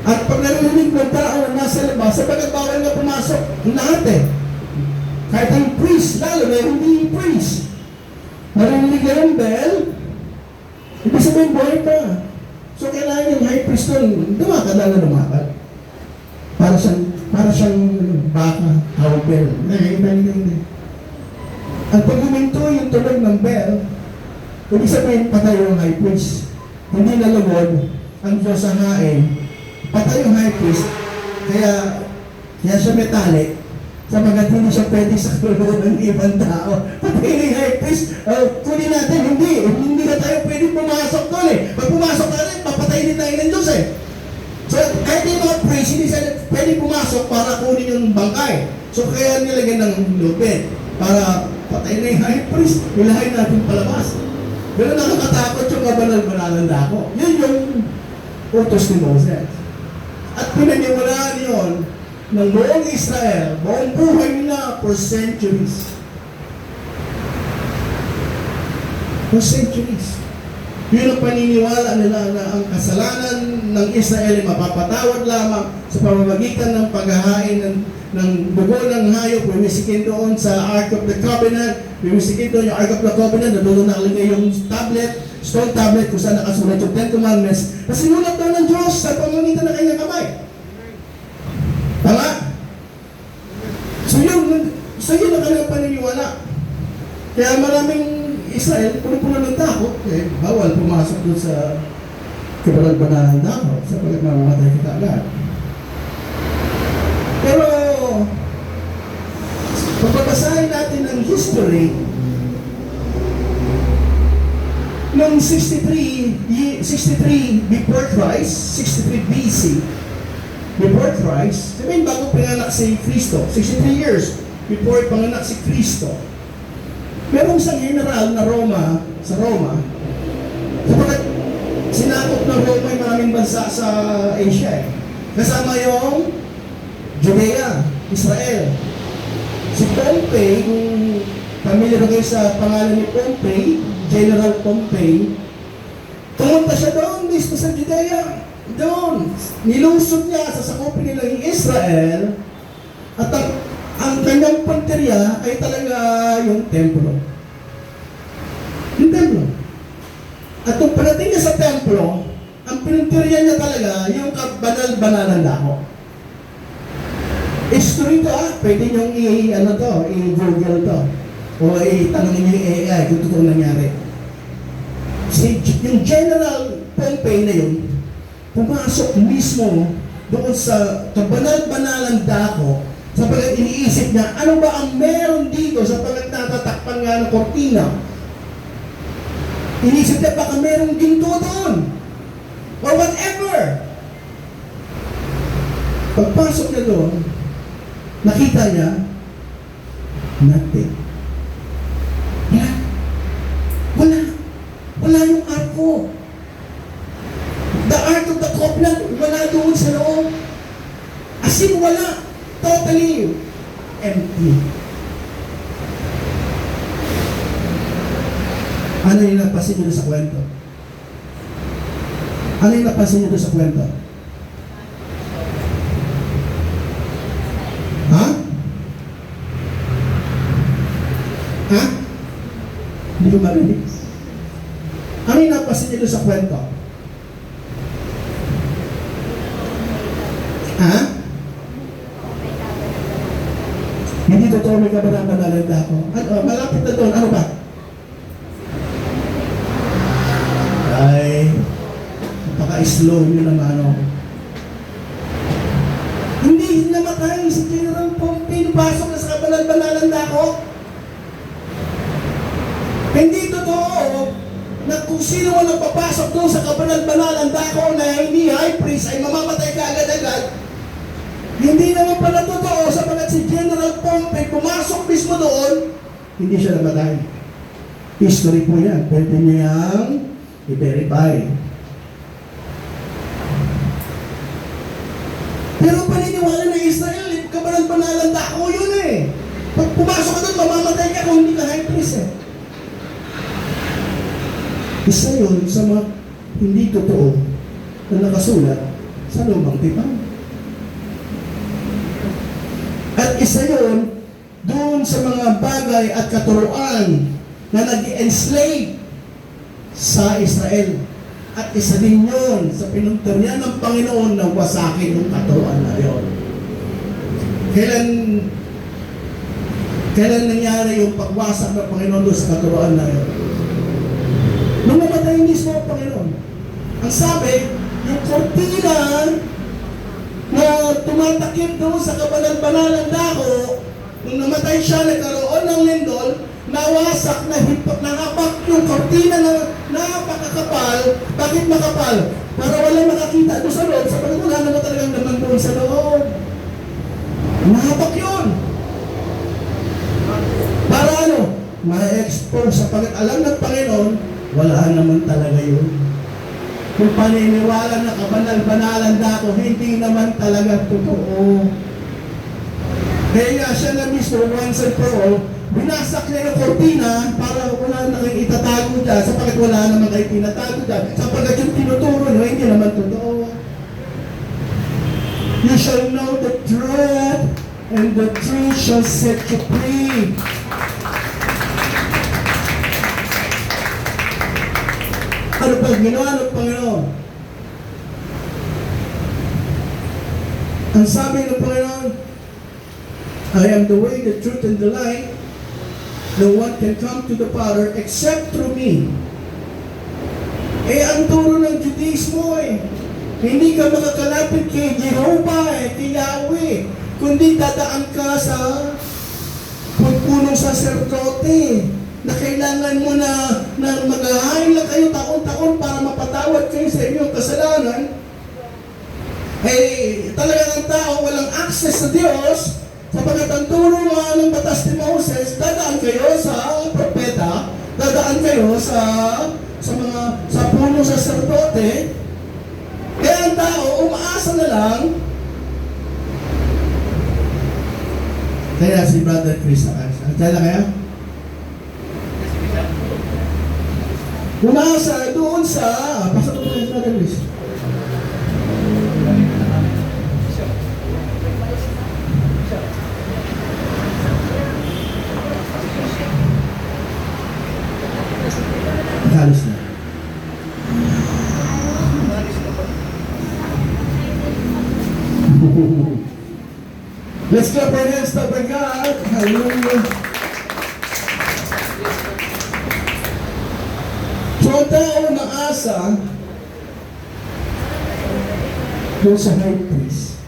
At pag narinig ng tao na nasa labas, sapagkat bawal na pumasok ang lahat eh. Kahit ang priest, lalo na hindi yung priest. Narinig na yung bell, ibig sabihin buhay pa. So kailangan yung high priest doon, dumakad lang na dumakad. Para siyang baka, hawag bell. Hindi. At pag huminto yung tunog ng bell, ibig sabihin patay yung high priest. Hindi nalugod ang Diyos sa hain, patay yung high priest, kaya siya may tali, sabagat hindi siya pwede sa kulungan ng ibang tao. Patay yung high priest, kunin natin, hindi na tayo pwede pumasok doon eh. Pag pumasok natin, papatay din tayo ng Diyos eh. So, kahit yung mga priest, hindi sila pwede pumasok para kunin yung bangkay. So, kaya nilagyan ng lupit para patay na yung high priest, ilahay natin palabas. Pero nakakatakot yung kabanal-banalan dako. Yun yung utos ni Moses. At pinaniwalaan yun ng buong Israel, buong buhay nila for centuries. For centuries. Yun ang paniniwala nila na ang kasalanan ng Israel ay mapapatawad lamang sa pamamagitan ng paghahain ng dugo ng hayop, bumisikin doon sa Ark of the Covenant, bumisikin doon yung Ark of the Covenant, na doon nakalagay yung tablet, stone tablet, kung saan nakasulat yung 10 Commandments, na sinulat daw ng Diyos sa pamamagitan ng kanyang kamay. Tama? So yun ang kanilang paniniwala. Kaya maraming Israel, puno-puno ng takot, bawal pumasok doon sa kabanal-banalan dako, sapagkat mamamatay kita agad. Pero, pagbabasahin natin ng history, noong 63 before Christ, 63 BC, before Christ, sabihin bago pinganak si Kristo, 63 years before panganak si Kristo, merong isang general na sa Roma, sapagkat sinakop ng Roma ay maraming bansa sa Asia eh. Kasama yung Judea, Israel. Si Pompey, kung pamilyar kayo sa pangalan ni Pompey, General Pompey, pumunta siya doon, mismo sa Judea. Doon, nilusot niya, sasakupin nila yung Israel, at ang kanyang punteriya ay talaga yung templo. Yung templo. At kung panating niya sa templo, ang punteriya niya talaga yung kabanal-banalan dako. History to pwede niyong i-google to. O i-tanongin niyo yung AI kung totoo nangyari. Yung General Pompey na yun, pumasok mismo doon sa kabanal-banalan dako, sapagkat iniisip niya, ano ba ang meron dito sapagkat natatakpan nga ng kortina? Iniisip niya, baka merong ginto doon. Or whatever. Pagpasok niya doon, nakita niya, nothing. Wala yung arko. The Ark of the Covenant, wala doon sa loob. As in, wala. Totally empty. Ano yung napansin nyo sa kwento? Ano yung napansin nyo sa kwento? Ha? Ha? Hindi ko marinig. Ano yung napasin niyo doon sa kwento? Ha? Hindi totoo may kabanang-banalanda ako. Ano, malapit na doon. Ano ba? Ay, napaka-slow nyo naman ako. Hindi namatay si General Pompey. Pasok na sa kabanang-banalanda ako. Hindi totoo na kung sino man nagpapasok doon sa kabanal-banalan dako na hindi high priest ay mamamatay ka agad-agad. Hindi naman pala totoo sapagat si General Pompey pumasok mismo doon, hindi siya namatay. History po yan. Pwede niyang i-verify. Pero paniniwala ng Israel, kabanal-banalan dako yun eh. Pag pumasok ka doon, mamamatay ka kung hindi ka high priest eh. Isa yun sa mga hindi totoo na nakasulat sa lumang tipan. At isa yun doon sa mga bagay at katuruan na nag-enslave sa Israel. At isa din yun sa pinunturyan ng Panginoon na wasakin ng katuruan na yun. Kailan nangyari yung pagwasak ng Panginoon doon sa katuruan na yun? Nung namatay mismo ang Panginoon. Ang sabi, yung kortina na tumatakip doon sa kabalan-banalan dako, nung namatay siya, nagkaroon ng lindol, nawasak, nahapak yung kortina na napakakapal. Bakit makapal? Para walang makakita doon sa loob, sapagat wala naman talagang naman doon sa loob. Nahapak yun. Para ano? Ma-expose sapagat alam ng Panginoon, wala naman talaga yun. Kung paniniwala na kabanal-banalan dako, hindi naman talaga totoo. Kaya nga siya na mismo, once and for all, binasak niya yung kortina para wala na kayong itatago dyan, sapagat wala naman kayo tinatago dyan, sapagat yung tinuturo nyo, hindi naman totoo. You shall know the truth, and the truth shall set you free. Ano pag ginawa ng Panginoon? Ang sabi ng Panginoon, I am the way, the truth, and the life. No one can come to the Father except through me. Eh, ang turo ng Judaismo eh. Hindi ka makakalapit kay Jehovah eh, kay Yahweh. Kundi dadaan ka sa punong saserdote na kailangan mo na maghahain lang kayo taon-taon para mapatawad kayo sa inyong kasalanan. Eh, talagang ang tao walang access sa Diyos. Sapagat ang turo nga ng batas ni Moses, dadaan kayo sa propeta, dadaan kayo sa punong saserdote. Kaya ang tao, umaasa na lang. Kaya si Brother Chris, kaya kaya? Umaasa doon sa, pasok ko yung Brother Chris. Nakalis na. Let's clap our hands to our God. Hallelujah. So, ang tao umaasa doon sa high priest.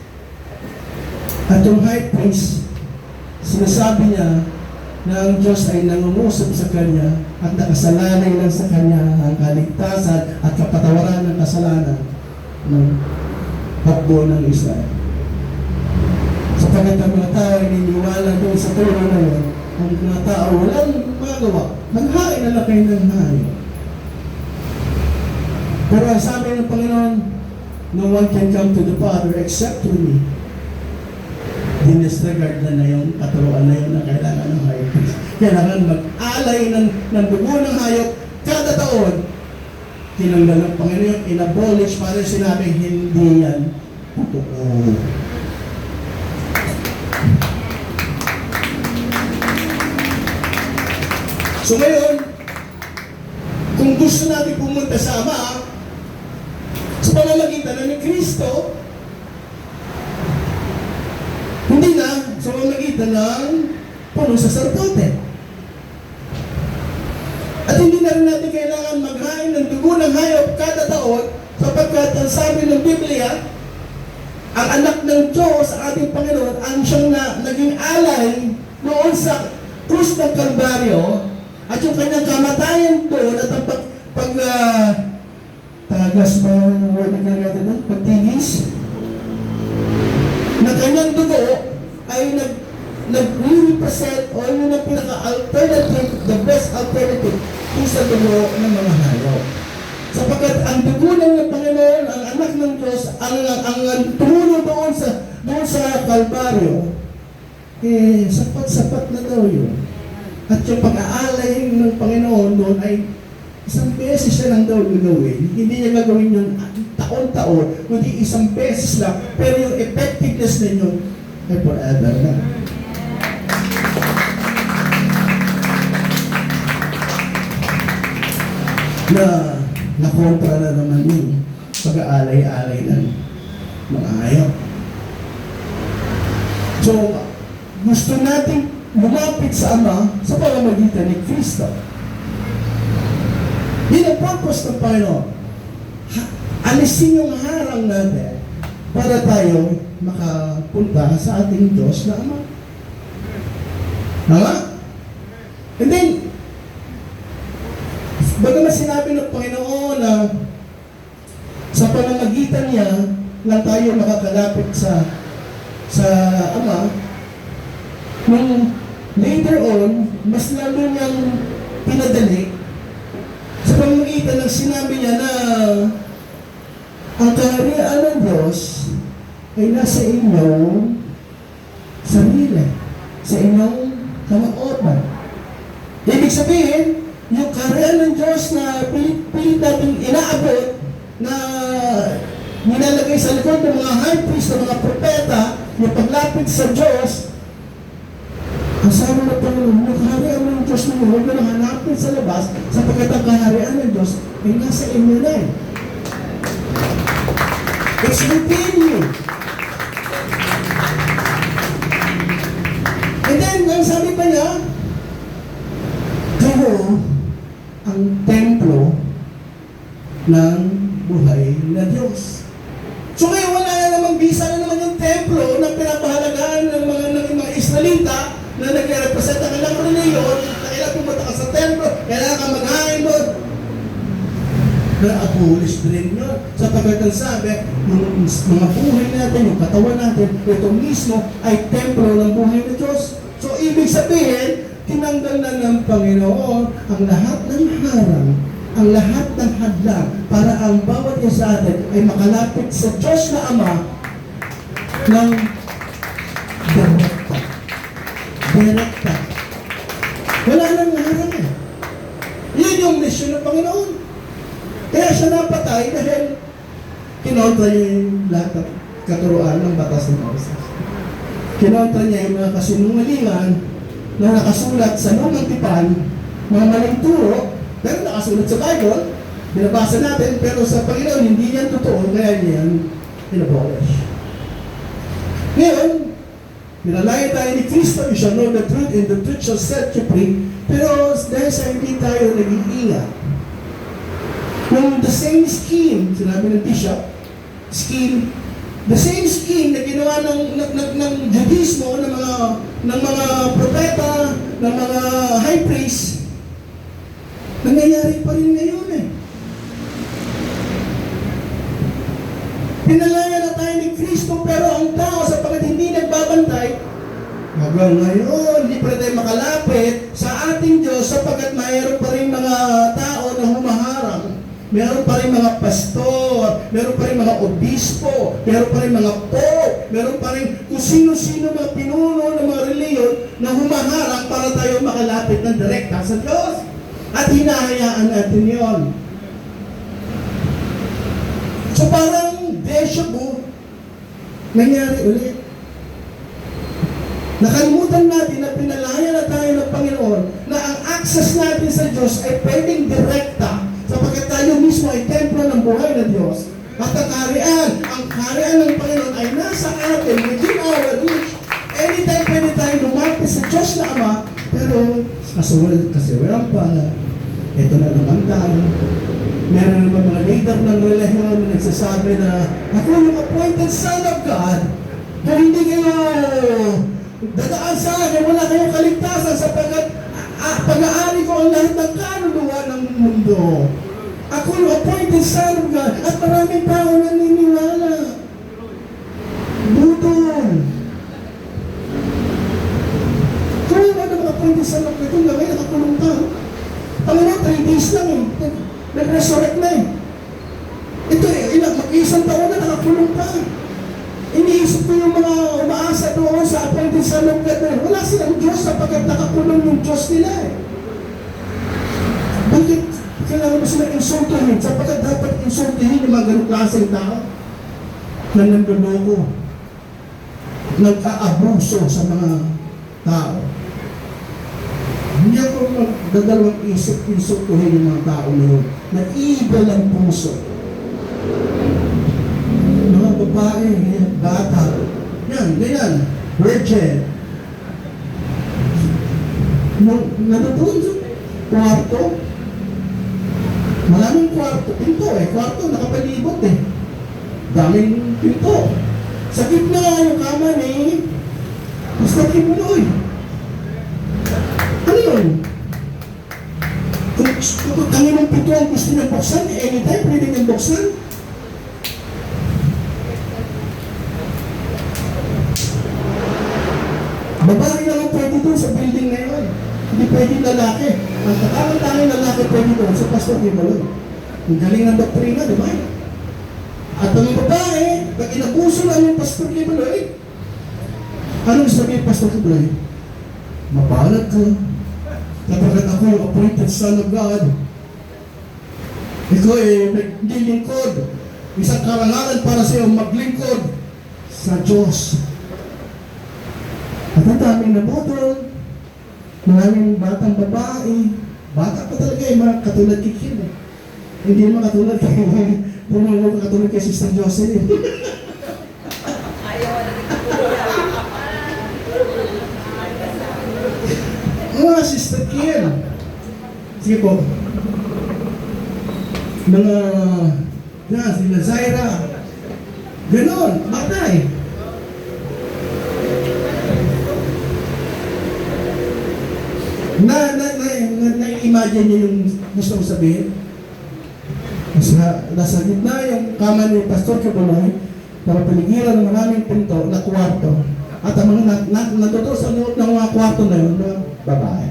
At yung high priest, sinasabi niya na ang Diyos ay nangungusap sa kanya at nakasalalay lang sa kanya ang kaligtasan at kapatawaran ng kasalanan ng hukbo ng Israel. Sapagat ang mga tao ay niniwala doon sa turo na yun, ang mga tao walang magawa, naghain na lang kayo ng hain. Pero ang sabi ng Panginoon, no one can come to the Father except through me. Dinisregard na yung katuruan na yun na kailangan ng high priest. Kailangan mag-alay ng dugo ng hayop kada taon. Tinanggal ng Panginoon, in-abolish, para sinabi, hindi yan totoo. So ngayon, kung gusto natin pumunta sa Ama, sa pamamagitan na ni Kristo, hindi na sa pamamagitan ng punong saserdote. At hindi na rin natin kailangan maghain ng dugo ng hayop kada taon, sapagkat ang sabi ng Biblia, ang anak ng Diyos, ang ating Panginoon, ang siyang naging alay noon sa krus ng Kalbaryo, at yung kanyang kamatayan doon, at ang tagas ba yung word na natin doon? Pagtingis, na kanyang dugo ay nag-represent o yun ang pinaka-alternative, the best alternative kung sa dugo ng mga hayop. Sapagkat ang dugo ng Panginoon, ang anak ng Diyos, ang tumulo doon sa Kalbaryo, sapat-sapat na daw yun. At yung pag-aalay ng Panginoon doon ay isang beses siya lang daw gagawin. Hindi niya gagawin yun taon-taon, kundi isang beses lang. Pero yung effectiveness na yun ay forever na. Na kontra na naman yung pag-aalay-alay ng mga hayop. So, gusto nating lumapit sa Ama sa pamamagitan ni Kristo. Yun ang purpose ng Panginoon. Alisin yung harang natin para tayo makapunta sa ating Diyos na Ama. Tama? And then, bagamat sinabi ng Panginoon na sa pamamagitan niya lang tayo makakalapit sa Ama, nung later on, mas lalo niyang pinadali sa pamamagitan ng sinabi niya na ang kaharian ng Diyos ay nasa inyong sarili, sa inyong kamag-oran. Ibig sabihin, yung kaharian ng Diyos na pilit natin inaabot, na nilalagay sa likod ng mga high priest, ng mga propeta, yung paglapit sa Diyos, ang sabi ng Panginoon, yung kaharian ng Diyos ninyo, huwag na hanapin sa labas, sapagkat ang kaharian ng Diyos ay nasa inyo na eh. It's within you. And then, ang sabi pa niya, kayo ang templo ng buhay na Diyos. So ngayon, wala na namang bisa na naman yung templo na pinapahalagaan ng mga Israelita na nag-represent ang ilang reliyon, na kailangan pumunta ka sa templo, kailangan ka maghain doon. Na-abolish din yun. Sapagkat ang sabi, yung mga buhay natin, yung katawan natin, ito mismo ay templo ng buhay ng Diyos. So ibig sabihin, tinanggal na ng Panginoon ang lahat ng harang, ang lahat ng hadlang, para ang bawat isa sa atin ay makalapit sa Diyos na Ama ng direkta. Direkta. Wala nang harang eh. Yun yung mission ng Panginoon. Kaya siya napatay dahil kinontra niya yung lahat ng katuruan ng batas ng Moses. Kinontra niya yung mga kasinungalingan na nakasulat sa lumang tipan, mga maling turo, pero nakasulat sa Bible, binabasa natin, pero sa Panginoon hindi yan totoo, kaya niyan inabolish. Ngayon, pinalaya tayo ni Kristo, you shall know the truth and the truth shall set you free, pero dahil sa hindi tayo nag-iingat, kung the same scheme, sinabi ng bishop, the same scheme na ginawa ng Judaismo, ng mga propeta, ng mga high priest, nangyayari pa rin ngayon eh. Pinalaya na tayo ni Kristo, pero ang tao sapagkat hindi nagbabantay, hanggang ngayon, hindi pa rin tayo makalapit sa ating Diyos sapagkat mayroon pa rin mga tao na humaharang. Meron pa rin mga pastor, meron pa rin mga obispo, meron pa rin mga pope, meron pa rin kung sino-sino mga pinuno ng mga reliyon na humaharang para tayo makalapit ng direkta sa Diyos. At hinahayaan natin yon. So parang deja vu, nangyari ulit. Nakalimutan natin na pinalaya na tayo ng Panginoon na ang access natin sa Diyos ay pwedeng direkta, Pero, kasi walang pala, ito na naman tayo. Meron naman mga leader ng relihiyon na nagsasabi na ako yung appointed son of God, kung hindi kayo dadaan sa akin, wala kayong kaligtasan sapagkat pag-aari ko ang lahat ng kaluluwa ng mundo. Ako yung appointed son of God at maraming tao naniniwala. Budol. Kung ano mga appointed son of God, kung gawin nakakulong tao, Panginoon, 3 days lang eh. Nag-resurrect na eh. Ito eh, mag-isang taon na nakakulong pa. Iniisip ko yung mga umaasa doon sa appointed son of God na wala silang Diyos sapagkat nakakulong yung Diyos nila eh. Bakit kailangan mo sila insultuhin? Sapagkat dapat insultuhin yung mga ganong klaseng tao na nanduloko, nag-aabuso sa mga tao. Hindi ako magdadalawang isip insultuhin yung mga tao na yun. Nag-iibal ang puso. Mga babae, bata, yan, ganyan, virgin. Natutunan sa kwarto. Maraming kwarto, pinto eh. Kwarto, nakapalibot eh. Daming pinto. Sa gitna yung kama ni Pastor Kimuloy. Ano yun? Kung kanginong pinto ang gusto niyang buksan, anytime pwede niyang buksan. Babae lang ang pwede doon sa building na yun. Hindi pwede lalaki. Ang katamang-tanging lalaki pwede doon sa Pastor Kimuloy. Ang galing ng doktrina, di ba? At ang babae, pag inabuso lang yung Pastor Kimuloy, anong sabihin Pastor Kimuloy? Mapalat ka. Kapagkat ako yung appointed son of God, ikaw ay naglilingkod. Isang karangalan para sa iyo maglingkod sa Diyos. At ang daming nabutol, maraming batang babae, bata pa talaga eh, mga katulad kay Kim eh. Hindi naman katulad kay katulad kay Sister Jocelyn. Mga Sister Kim. Sige po. Mga sila Zaira. Ganon, bata eh. Na-imagine niyo yung gusto kong sabihin? Nasa gitna yung kama ni Pastor Kimuloy, para paligiran ng maraming pinto na kwarto. At ang mga natuto sa loob ng mga kwarto na yun, mga babae,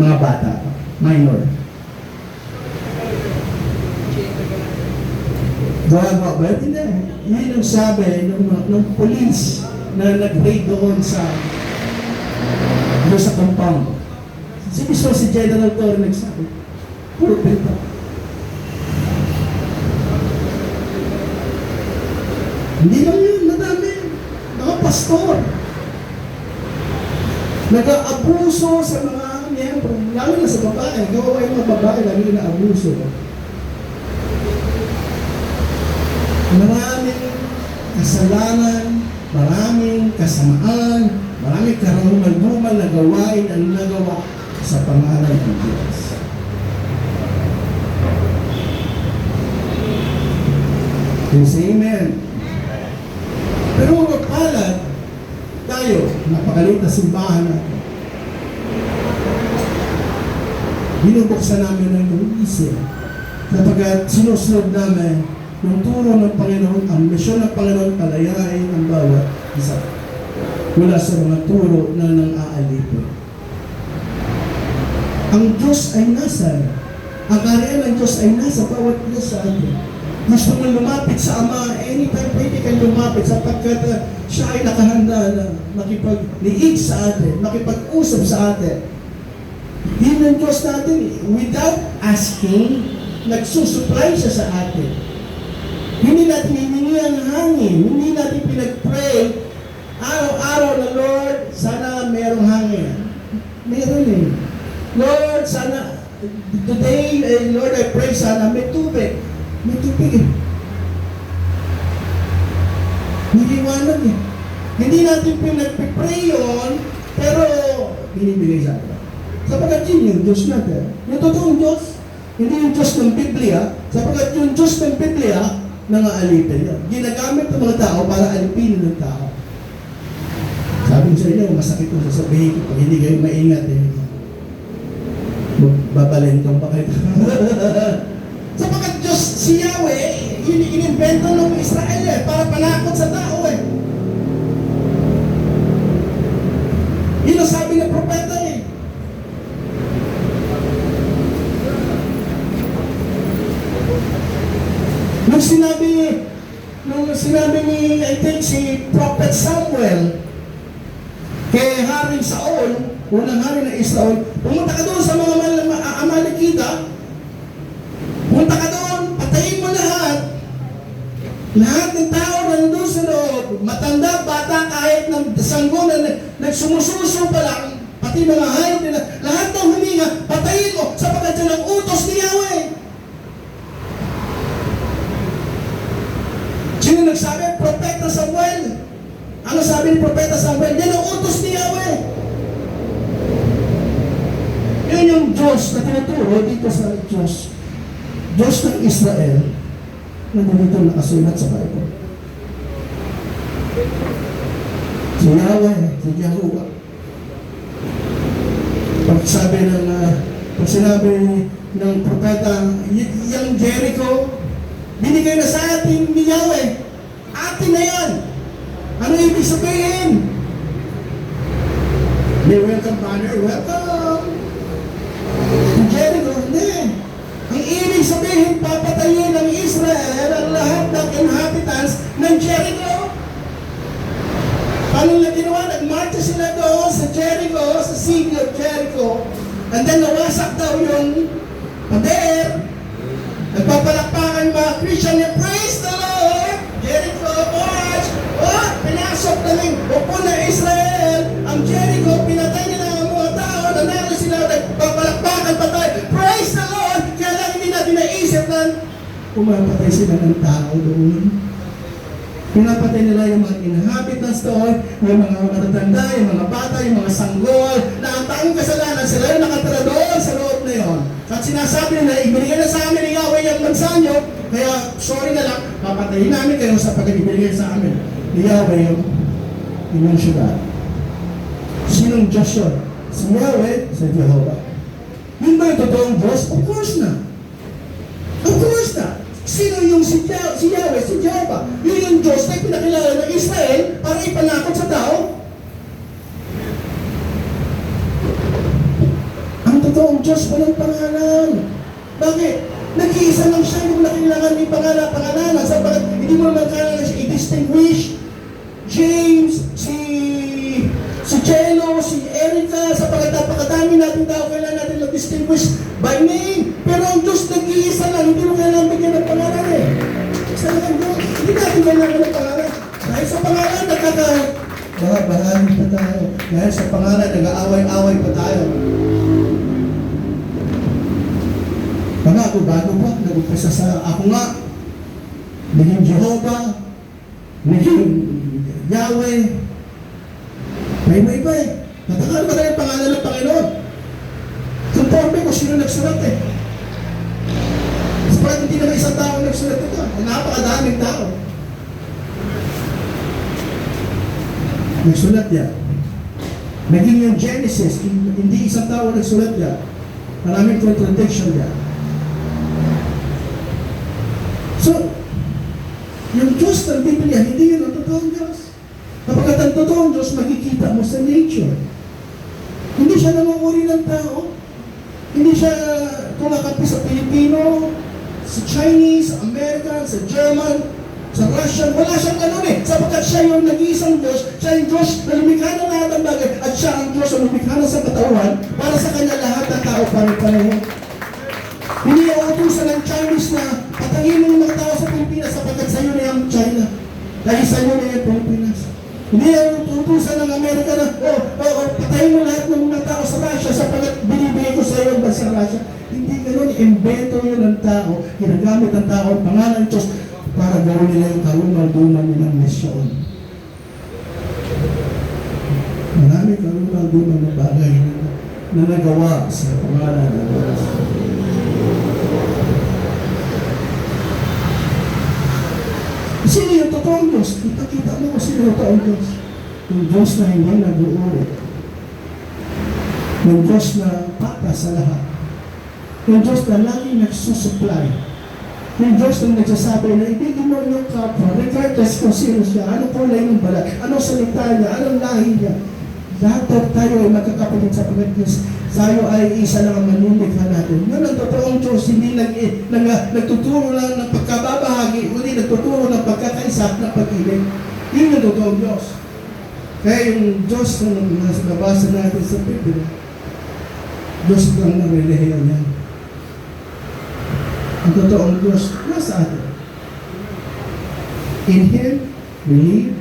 mga bata, minor. Gawa ba? Hindi. Yun yung sabi ng police na nag-raid doon sa compound. Si General Torre nagsabi, puro pinto. Hindi lang yun, nadami. Mga pastor. Nag-aabuso sa mga miyembro, lalo na sa babae. Gawa yung mga babae, lalo na abuso. Maraming kasalanan, maraming kasamaan, maraming karumal-dumal na gawain ang nagawa sa pangalan ng Diyos. Please say amen. Pero magpalad tayo, napakalit na simbahan natin. Binubuksan namin ng isip kapag sinusunod namin yung turo ng Panginoon, ang misyon ng Panginoon, palayain ang bawat isa mula sa mga turo na nang-aalipin. Ang Diyos ay nasa, ang kaharian ng Diyos ay nasa bawat isa sa atin. Gusto mo lumapit sa Ama, anytime pwede kang lumapit sapagkat siya ay nakahanda na makipag-liig sa atin, makipag-usap sa atin. Yun ang Diyos natin, without asking, nagsusupply siya sa atin. Hindi natin hiningi ang hangin, hindi natin pinag-pray, araw-araw na Lord, sana merong hangin. Meron eh. Lord, sana, today, Lord, I pray, sana may tubig. May tubig eh. Niliwanag eh. Hindi natin pinag-pray yun, pero binibigay sa atin. Sapagkat yun yung Diyos natin. Yung totoong Diyos, hindi yung Diyos ng Biblia, sapagkat yung Diyos ng Biblia, nangaalipin yun. Ginagamit ng mga tao para alipinin ng tao. Sabi ko sa inyo, masakit kung sasabihin ko, pag hindi kayo maingat, babalentong pa kayo. Sapagkat Diyos, si Yahweh, inimbento ng Israel para panakot sa tao Yun ang sabi ng propeta Nung sinabi ni, I think, si Prophet Samuel, kay Haring Saul, unang hari ng Israel, pumunta ka doon sa mga Amalekita, punta ka doon, patayin mo lahat. Lahat ng tao na nandun sa loob, matanda, bata, kahit ng sanggo na nagsumususo pa lang, pati mga hayop nila, lahat ng huminga, patayin mo, sapagkat yan ang utos ni Yahweh. Sino nagsabi? Propeta Samuel. Ano sabi ni Propeta Samuel? Yan ang utos ni Yahweh. Yun yung Diyos na tinuturo dito sa Diyos. Diyos ng Israel na dito nakasulat sa Bible. Si Yahweh, si Jehovah. Pag sinabi ng propeta, yung Jericho, binigay na sa atin ni Yahweh. Atin na yan. Ano ibig sabihin? May welcome banner, welcome. Yung Jericho, hindi. Ang ibig sabihin, papatayin ng Israel ang lahat ng inhabitants ng Jericho. Paano nila ginawa? Nagmarcha sila doon sa Jericho, sa city of Jericho. And then nawasak daw yung pader. Nagpapalakpakan mga Christian niya, praise the Lord! Jericho, march! Oh, pinasok na ng upo na Israel. Ang Jericho, pinatay nila ang mga tao. Nanalo sila, nagpapalakpakan pa tayo. Praise the Lord! Kaya lang hindi natin naisip na pumapatay sila ng tao doon. Pinapatay nila yung mga inhabitants doon, yung mga matatanda, yung mga bata, yung mga sanggol, na ang taong kasalanan, sila yung nakatira doon sa loob na yon. At sinasabi nila, ibinigay na sa amin ni Yahweh yung bansa nyo, kaya sorry na lang, papatayin namin kayo sa pag-ibigay sa amin ni Yahweh yung inyong syudad. Sinong Diyos yun? Si Yahweh, si Jehovah. Yun ba yung totoong Diyos? Of course na. Of course na. Sino yung si Yahweh, si Jehovah? Yun yung Diyos na pinakilala ng Israel para ipanakot sa tao. Ang totoong Diyos walang pangalan. Bakit? Nag-iisa lang siya yung nakilangan ni pangalanan. Sabagat hindi mo naman kailangan siya i-distinguish. James, si Jello, si Erica, sabagat napakadami natin tao, kailangan natin mag-distinguish by name. Pero ang Diyos nag-iisa lang, hindi mo kailangan bigyan ng pangalan Isa lang ang Diyos. Hindi natin kailangan ng pangalan. Dahil sa pangalan, bahagi pa tayo. Dahil sa pangalan, nag-aaway-aaway pa tayo. Bago pa, nag-upisa sa ako nga, naging Jehovah, naging Yahweh, may iba Natakaan ba tayo yung pangalan ng Panginoon? Conforme ko sino nagsulat Sapagat hindi naman isang tao nagsulat ito. Napakadaming tao. Nagsulat yan. Naging yung Genesis, hindi isang tao nagsulat yan. Maraming contradiction yan. So, yung Diyos ng Biblia, hindi yun ang totoong Diyos. Kapag ang totoong Diyos, makikita mo sa nature. Hindi siya namumuri ng tao. Hindi siya kumakampi sa Pilipino, sa Chinese, sa American, sa German, sa Russian. Wala siyang ganun sapagkat siya yung nag-iisang Diyos. Siya yung Diyos na lumikha ng lahat ng bagay at siya ang Diyos na lumikha ng sa katawan para sa kanya lahat ng tao pare-pareho. Hindi yung utusan ng Chinese na patayin mo yung mga tao sa Pilipinas sapagkat sa'yo na yung China. Dahil sa'yo na yung Pilipinas. Hindi yung utusan ng Amerika na, patayin mo lahat ng mga tao sa Russia sapagkat binibigay ko sa'yo ang bansa Russia. Hindi ganun. Invento yun ng tao. Ginagamit ng tao ang pangalan ng Diyos para gawin nila yung karungal-duman nilang misyon. Marami dumang na bagay na nagawa sa pangalan ng Diyos. Sino yung totoong Diyos? Kita-kita mo kung sino yung totoong Diyos. Yung Diyos na hindi nag-uulit. Yung Diyos na patas sa lahat. Yung Diyos na laging nagsusupply. Yung Diyos na nagsasabi na ibigin mo yung kapwa, regardless kung sino siya, anong kulay ng balat, anong salita niya, anong lahi niya. Lahat tayo ay magkakapatid sa Panginoon. Tayo ay isa lang ang manulikha natin. Yun ang totoong Diyos, hindi nagtuturo lang ng pagkababahagi, kundi nagtuturo ng pagkakaisa ng pag-ibig. Yun ang totoong Diyos. Kaya yung Diyos na nabasa natin sa Biblia, Diyos lang ang relihiyon niya. Ang totoong Diyos nasa atin. In Him, we live,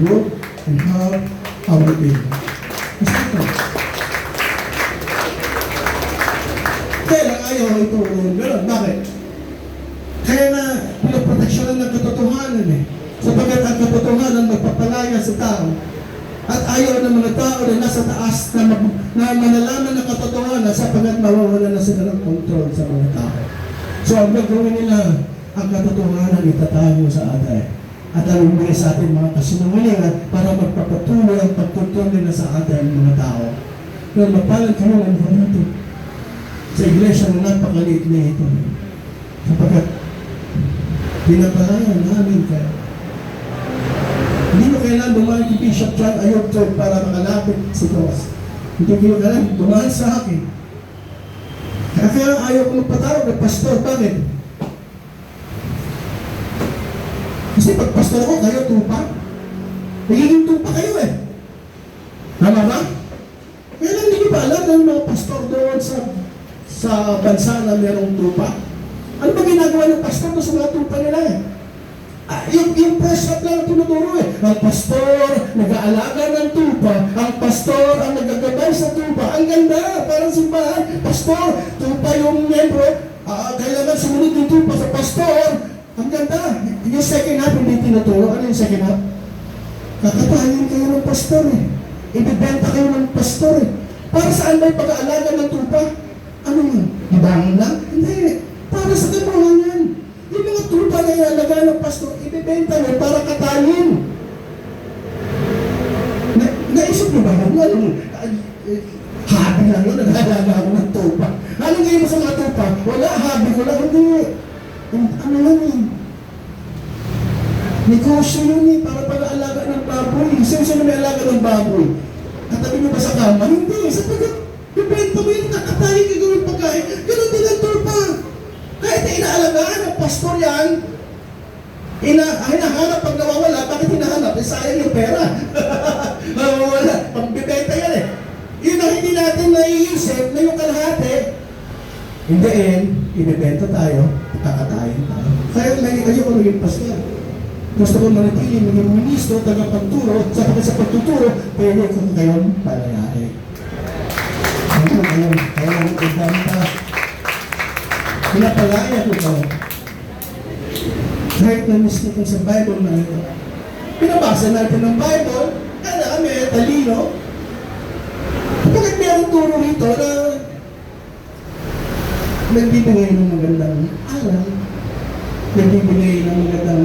work, and have our being. Nasa atin. Kaya lang ayaw ito gano'n. Bakit? Kaya nga, pinaproteksyonan ng katotohanan eh. Sapagat ang katotohanan magpapalaya sa tao. At ayaw ng mga tao na nasa taas na manalaman ng katotohanan sapagat mawawala na sila ng kontrol sa mga tao. So ang gagawin nila, ang katotohanan itatago sa atin. At ang ibigay sa atin mga kasinungalingan para magpapatuloy ang pagkontrol nila sa atin mga tao. Pero mapalan kami ng natin sa iglesia na napakaliit na ito. Sapagat pinapalayan namin kayo. Hindi mo kailangan dumaan kay Bishop John Ayobto para makalapit si Diyos. Hindi mo kailangan dumaan sa akin. Kaya ayaw ko magpatawag ng pastor. Bakit? Kasi pag pastor ko, kayo tupa. Nagiging tupa kayo eh. Tama ba? Kaya lang hindi ba alam ng mga pastor doon sa bansa na mayroong tupa? Ano ba ginagawa ng pastor doon sa mga tupa nila eh? Yung press up lang ang tinuturo eh. Ang pastor, nag-aalaga ng tupa. Ang pastor, ang nagagabay sa tupa. Ang ganda, parang simbahan. Pastor, tupa yung membro. Kailangan sumunod yung tupa sa pastor. Ang ganda. Yung second half, hindi tinuturo. Ano yung second half? Kakatayin kayo ng pastor eh. Ibibenta kayo ng pastor eh. Para saan ba yung pag-aalaga ng tupa? Ano yun? Ibangon lang? Hindi. Para sa kabuhayan. Yung mga tupa na ilalagay ng pastor, ibibenta nyo para katayin. Naisip nyo ba? Habi lang yun, nag-aalaga ako ng tupa. Anong ngayon mo sa mga tupa? Wala, habi ko lang. Hindi. Ano lang yun? Negosyo yun eh, para pag-aalaga ng baboy. Sino may alaga ng baboy? Katabi nyo ba sa kama? Hindi. Sapagat, ibibenta mo yun, nakatayin ka gawin pagkain. Ganun din ang tupa. Kahit na inaalagaan ng pastor yan, hinahanap pag nawawala, bakit hinahanap? Sayang yung pera. Nawawala, pambibenta yan eh. Yun ang hindi natin naiisip na yung kalahati. In the end, ibibenta tayo, kakatayin tayo. Kaya ayoko maging pastor. Gusto ko manatili, maging ministro, tagapagturo, sa pagtuturo, pwede kung kayon palayain. Kaya magdamta. Pinapalaya ko ito. Kahit na-miss ko sa Bible na ito. Pinabasa natin ng Bible, kaya kami talino. Bakit mayroong turo rito na nagbibigay ng magandang aral, nagbibigay ng magandang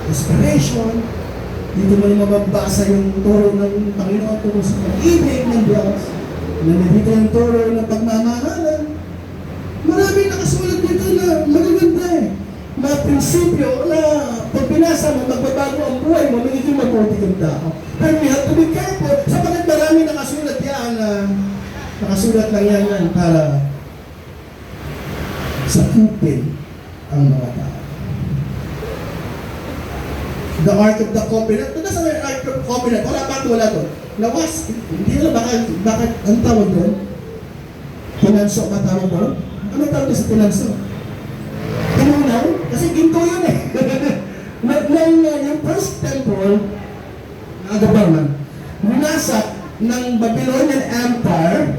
inspiration, dito mo yung mababasa yung turo ng Panginoon turo sa pag-ibig ng Diyos, nandito yung turo ng pagmamahalan. Maraming nakasulat dito na magaganda eh. Mga prinsipyo na pag binasa mo, magbabago ang buhay mo, magiging mabuti kang tao. Pero we have to be careful, sapagat maraming nakasulat yan na nakasulat lang yan para sakupin ang mga tao. The Ark of the Covenant. Ito nasa may Ark of the Covenant. Wala to. Nawas. Hindi na bakit ang tawag doon? Pinanso ba tawag doon? Ano tawag doon sa pinanso? Pinunaw? Kasi ginto yun eh. Yung first temple, government, winasak ng Babylonian Empire.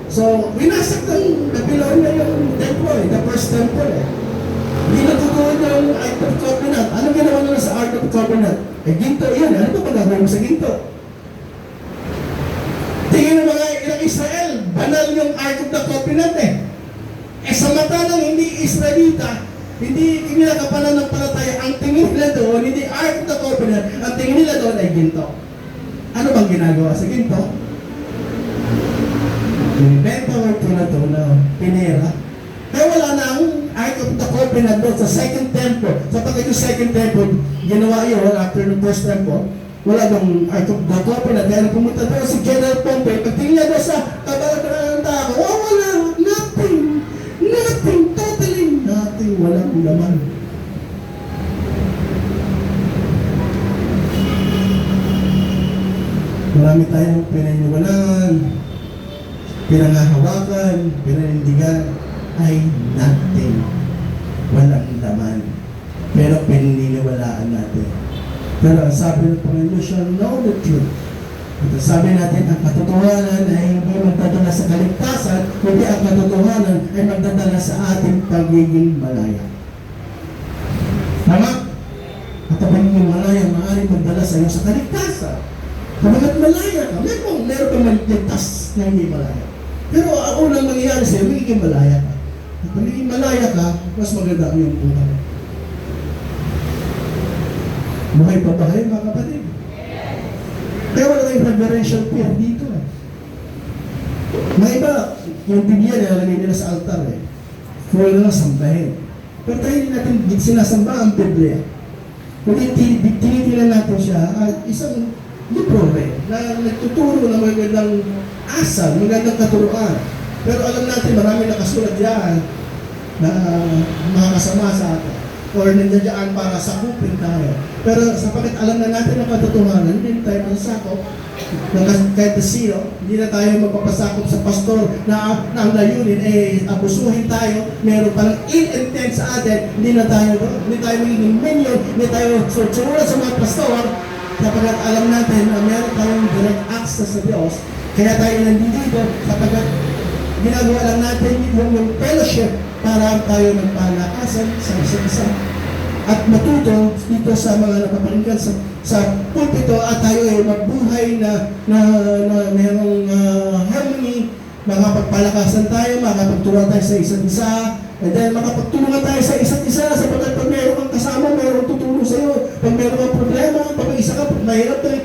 So, winasak ng Babylonian yung temple eh, the first temple eh. Hindi natutuwa ng Ark of Covenant. Ano ginawa nila sa Ark of Covenant? Eh, ginto yun. Ano ba pag-gawin mo sa ginto? lang yung Ark of the Covenant eh. Sa mata ng hindi Israelita, hindi nila kapananampalataya, ang tingin nila doon, hindi Ark of the Covenant, ang tingin nila doon ay ginto. Ano bang ginagawa sa ginto? Binibenta or tuna-tuna, pinera. Kaya wala na ang Ark of the Covenant doon sa second temple. Sapagkat yung second temple, ginawa yun after the first temple, wala dong Ark of the Covenant. Kaya nung pumunta doon si General Pompey, pagtingin niya doon sa kabalagran ng tao, wala, nothing, totally nothing, walang laman. Marami tayong pinaniwalaan, pinangahawakan, pinanindigan, ay nothing. Walang laman. Pero pininiwalaan natin. Pero ang sabi ng Panginoon, shall know the truth. At sabi natin, ang katotohanan ay hindi magdadala sa kaligtasan, kundi ang katotohanan ay magdadala sa ating pagiging malaya. Tama? At ang pagiging malaya, maaaring magdala sa iyo sa kaligtasan. Kapag malaya ka, meron kang maligtas na hindi malaya. Pero ang unang mangyayari sa'yo, magiging malaya ka. At magiging malaya ka, mas maganda ang iyong buhay. Buhay pa ba kayo, mga kapatid? Kaya wala tayong reverential fear dito eh. Mga iba, yung Biblia nilalagay nila sa altar eh. Full na sambahin. Pero tayo hindi natin sinasamba ang Biblia. Kundi tinitilan natin siya isang libro eh, na nagtuturo ng magandang asal, magandang katuruan. Pero alam natin marami nakasulat yan na makakasama sa atin or nandiyan para sakupin tayo. Pero sapagkat alam na natin ang katotohanan, hindi tayo masasakop kahit na sino, hindi na tayo magpapasakop sa pastor na ang layunin abusuhin tayo, meron palang ill-intent sa atin, hindi tayo magiging minion, hindi tayo susurulan sa mga pastor, sapagkat alam natin na meron tayong direct access sa Diyos. Kaya tayo nandito sapagkat ginagawa lang natin yung fellowship para tayo magpalakasan sa isa't isa. At matuto dito sa mga napaparinggan sa pulpito at tayo ay magbuhay na mayroong harmony, makapagpalakasan tayo, makapagtulungan tayo sa isa't isa, and then makapagtulungan tayo sa isa't isa sapagkat pag mayroon kang kasama, mayroong tutulong sa iyo. Pag mayroon kang problema, pag isa ka, mahirap tayo.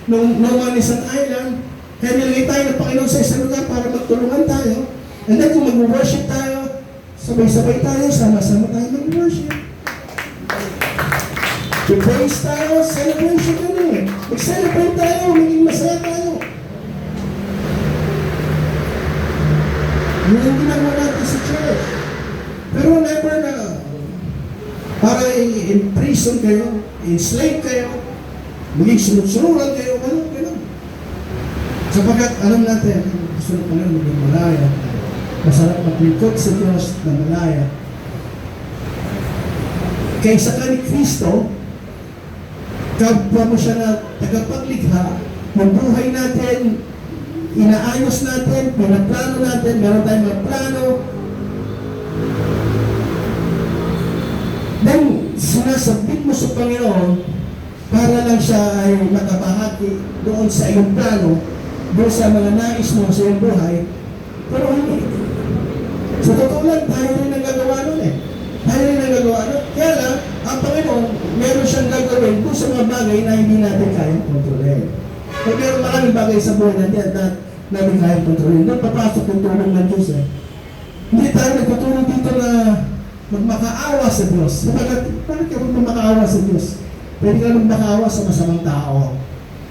Nung one isang island, kaya nilagay tayo ng Panginoon sa isang lugar para magtulungan tayo. And then kung mag-worship tayo, sabay-sabay tayo, sama-sama tayo mag-worship. Kung praise tayo, celebration ka na eh. Mag-celebrate tayo, maging masaya tayo. Yun ang ginagawa natin sa church. Pero never na para i-imprison kayo, i-enslave kayo, maging sunod-sunuran kayo, gano'n. Sapagkat alam natin, gusto na pala maging malaya. Masarap maglingkod sa Diyos na malaya. Kaysa ka ni Kristo, kapwa mo siya na tagapaglikha, yung buhay natin, inaayos natin, pinaplano natin, meron tayong mga plano. Then, sinasabit mo sa Panginoon para lang siya ay makabahagi doon sa iyong plano, doon sa mga nais mo sa iyong buhay. Pero hindi. Sa totoo lang, tayo rin nagagawa nun eh. Tayo rin nagagawa nun. Kaya lang, ang Panginoon, meron siyang gagawin doon sa mga bagay na hindi natin kayang kontrolin. Kaya meron maraming bagay sa buhay natin na natin kayang kontrolin. Doon papasok yung tulong ng Diyos eh. Hindi tayo nagtutulong dito na magmakaawa sa Diyos. Bakit ka magmakaawa sa Diyos? Pwede ka magmakaawa sa masamang tao.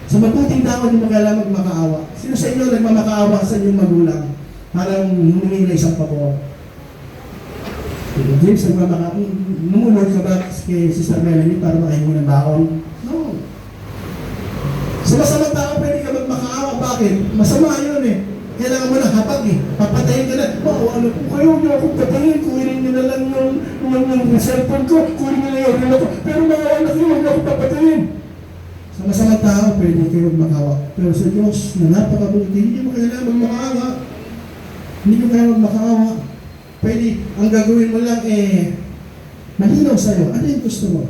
Sa mabuting tao, hindi mo kailangan magmakaawa. Sino sa inyo nagmamakaawa sa inyong magulang? Parang humingi na isang pabor. James, numunod ka ba kay Sister Melanie para makahingi ng baon? No. Sa masamang tao, pwede ka magmakaawa. Bakit? Masama yun eh. Kailangan mo na hapag eh. Papatayin ka na. Ano kung kayo niyo akong patayin, kunin niyo na lang yung cellphone ko, kunin niyo na yung relo ko. Pero mga anak niyo, huwag akong papatayin. Sa masamang tao, pwede kayo magmakaawa. Pero sa Diyos, na napakabuti, hindi mo kailangan magmakaawa. Hindi mo kailangan magmakaawa. Pwede, ang gagawin mo lang malinaw sa'yo. Ano yung gusto mo?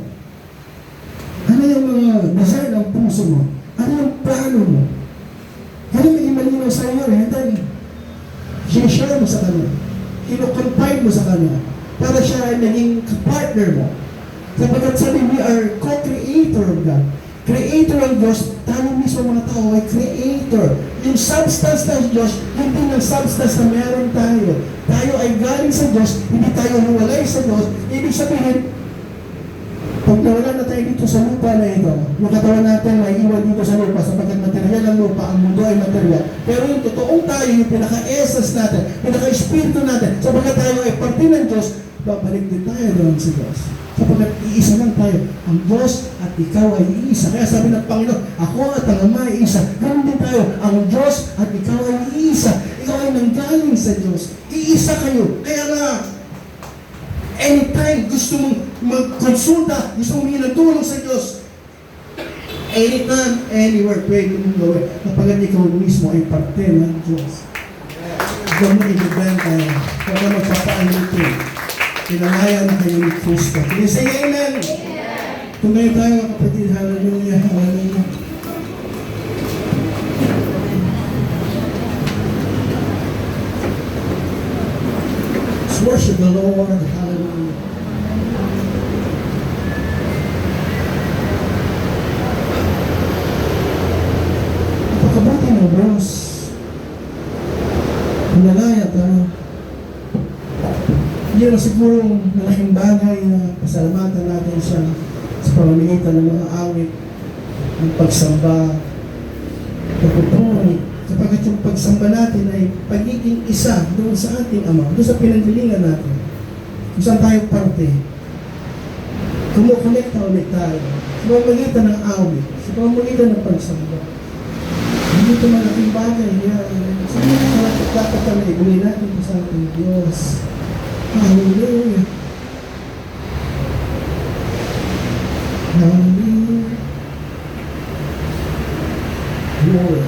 Ano yung mga desire ng puso mo? Ano yung plano mo? Ano yung malinaw sa'yo? And then, sinishare mo sa Kanya. Kino-confide mo sa Kanya. Para siya ay naging partner mo. Sapagkat sabi, we are co-creator of God. Creator ng Diyos, tayo mismo mga tao ay creator. Yung substance ng Diyos, yun din ang substance na meron tayo. Tayo ay galing sa Diyos, hindi tayo huwalay sa Diyos. Ibig sabihin, pag nawala na tayo dito sa lupa na ito, yung katawan natin ay iwan dito sa lupa sapagkat material ang lupa, ang mundo ay material. Pero yung totoong tayo, yung pinaka-essence natin, pinaka-espiritu natin, sapagkat tayo ay parte ng Diyos, babalik din tayo doon sa Diyos. Sapagkat iisa lang tayo. Ang Diyos at ikaw ay iisa. Kaya sabi ng Panginoon, ako at ang Ama ay iisa. Ganun din tayo. Ang Diyos at ikaw ay iisa. Ikaw ay nanggaling sa Diyos. Iisa kayo. Kaya nga, anytime gusto mong magkonsulta, gusto mong humingi ng tulong sa Diyos, anytime, anywhere, pwede mong gawin. Kapag ikaw mismo ay parte ng Diyos. Huwag mo ibibenta. Huwag mo magpapaalitin. Pinalaya na kayo ni Kristo. Can you say amen? Tumayo tayo mga kapatid. Hallelujah. Hallelujah. Let's worship the Lord. Hallelujah. Napakabuti ng Diyos. Pinalaya tayo. Hindi na siguro malaking bagay na pasalamatan natin siya sa pamamagitan ng mga awit, ng pagsamba, pagpupuri. Sapagkat yung pagsamba natin ay pagiging isa doon sa ating Ama, doon sa pinanggalingan natin. Kung saan tayo parte. Kumukonekta ulit tayo sa pamamagitan ng awit, sa pamamagitan ng pagsamba. Hindi ito malaking bagay. Dapat kami ibuli natin sa ating Diyos. Hallelujah. Hallelujah. Glory.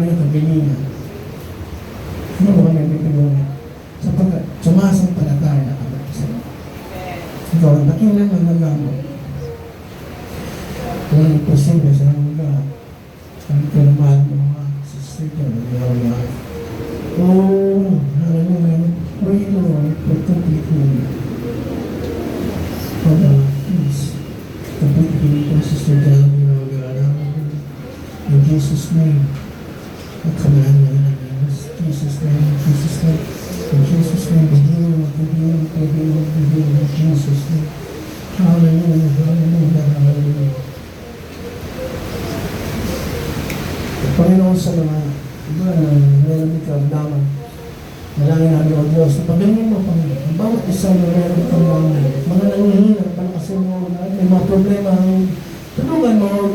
namin ang kagalingan. Ano ba kami bibigyan? Sapagkat sumasampalataya kami sa iyo. Ikaw ang dakilan ng nalaman. Walang imposible sa mga ang kalaman ng mga sister ng mga oh, hallelujah. Pray, Lord, for complete healing. Father, please, complete healing for Sister John, Lord God. In Jesus' name, I command you in the name of Jesus' name, in Jesus' name, in Jesus' name, the healing of the healing, the healing of the healing, in Jesus' name. Hallelujah, hallelujah, hallelujah. Panginoon sa mga iba na meron ikaw naman, nalangin namin o Diyos, na pagaling mo, Panginoon, ang bawat isa na meron ikaw naman, mga nangihingi, palakasin mo, na may mga problema, tulungan mo,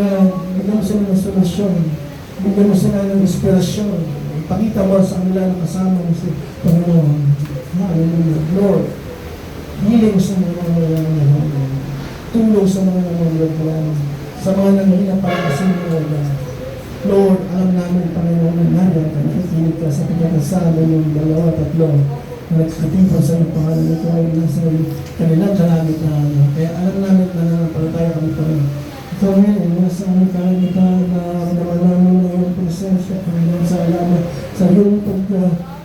bigyan mo sila ng solusyon, bigyan mo sila ng inspirasyon, ipakita mo sa kanila na kasama mo si Panginoon. Hallelujah, Lord, hiling sa mga nangihingi, tulong sa mga nangihingi, sa mga nangihingi, palakasin mo, Lord, alam namin, Panginoon, na nangyari ka, nakikinig ka sa pagkakasama ng dalawa, tatlo, na nagkatipon sa iyong pangalan, ito ay nasa kanilang kalamit na kaya alam namin na nanampalataya kami pa rin. Ito ngayon, nasa aming kalamitan na naman namin na iyong presensya, Panginoon, sa alaman, sa iyong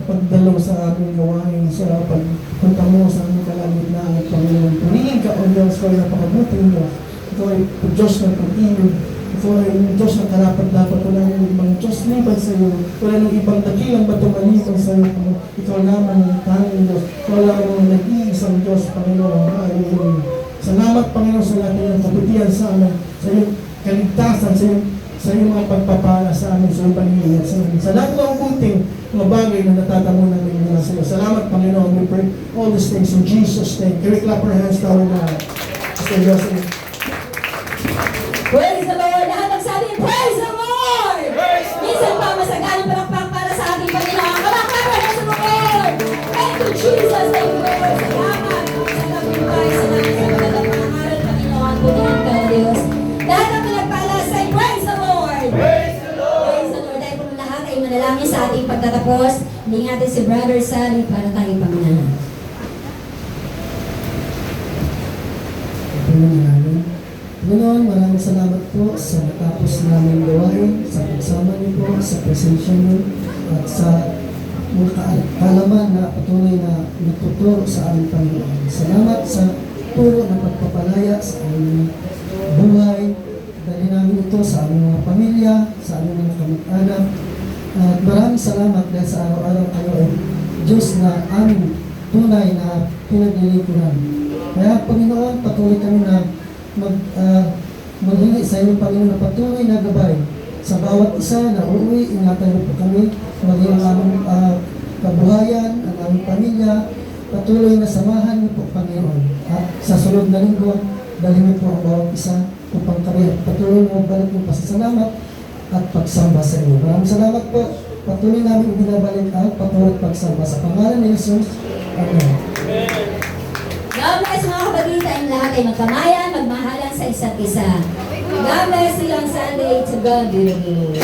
pagdalaw sa aming gawain, sa pagpunta mo sa aming kalamit na ang Panginoon. Purihin ka, O Diyos, kaya napakabuting Diyos. Ito ay Diyos ng pag-ibig. Ito ay Diyos na karapat-dapat. Wala nang ibang Diyos liban sa iyo. Wala nang ibang dakilang bato maliban sa iyo. Ikaw lamang ang tanging Diyos. Ikaw lamang ang nag-iisang Diyos, Panginoon. Hallelujah. Salamat, Panginoon, sa lahat ng kabutihan sa amin, sa iyong kaligtasan, sa iyong mga pagpapala sa amin, sa iyong paningin sa amin. Sa lahat ng buting mga bagay na natatamo namin mula sa iyo. Salamat, Panginoon. We pray all these things in Jesus' name. Can we clap our hands to our God? Mr. Joseph. Praise the Lord! Lahat magsabi, praise the Lord! Minsan pa, masagaling palakpak para sa ating Panginoon. Palakpak para sa Lord! Thank you, Jesus! Thank you, Lord! Salamat sa tagumpay, salamat sa magandang pangaral, Panginoon. Pagkain ka, O Diyos. Lahat ang pinagpala, say, praise the Lord! Praise the Lord! Praise the Lord! Dahil po lahat ay manalangin sa ating pagtatapos. Hindi natin si Brother Sally para tayo pangalanan. Panginoon, maraming salamat po sa natapos namin gawain, sa pagsama niyo po, sa presensya niyo, at sa mga kaalaman na patuloy na nagtuturo sa aming Panginoon. Salamat sa turo ng pagpapalaya sa aming buhay. Dali namin ito sa aming mga pamilya, sa aming mga kamag-anak. At maraming salamat dahil sa araw-araw kayo ay Diyos na aming tunay na pinaglilingkuran. Kaya Panginoon, patuloy kami na maghingi sa inyo, Panginoon, na patuloy na gabay sa bawat isa na uuwi. Ingatan niyo po kami, maging ang aming kabuhayan, ang aming pamilya. Patuloy na samahan niyo po, Panginoon. At sa sunod na linggo, dalhin niyo po ang bawat isa upang kami patuloy na magbalik ng pasasalamat at pagsamba sa inyo. Maraming salamat po. Patuloy namin ibinabalik ang patuloy at pagsamba sa pangalan ni Jesus. Amen. God bless mga kapatid, tayong lahat ay magkamayan, magmahalan sa isa't isa. God bless you on Sunday. To God be the glory.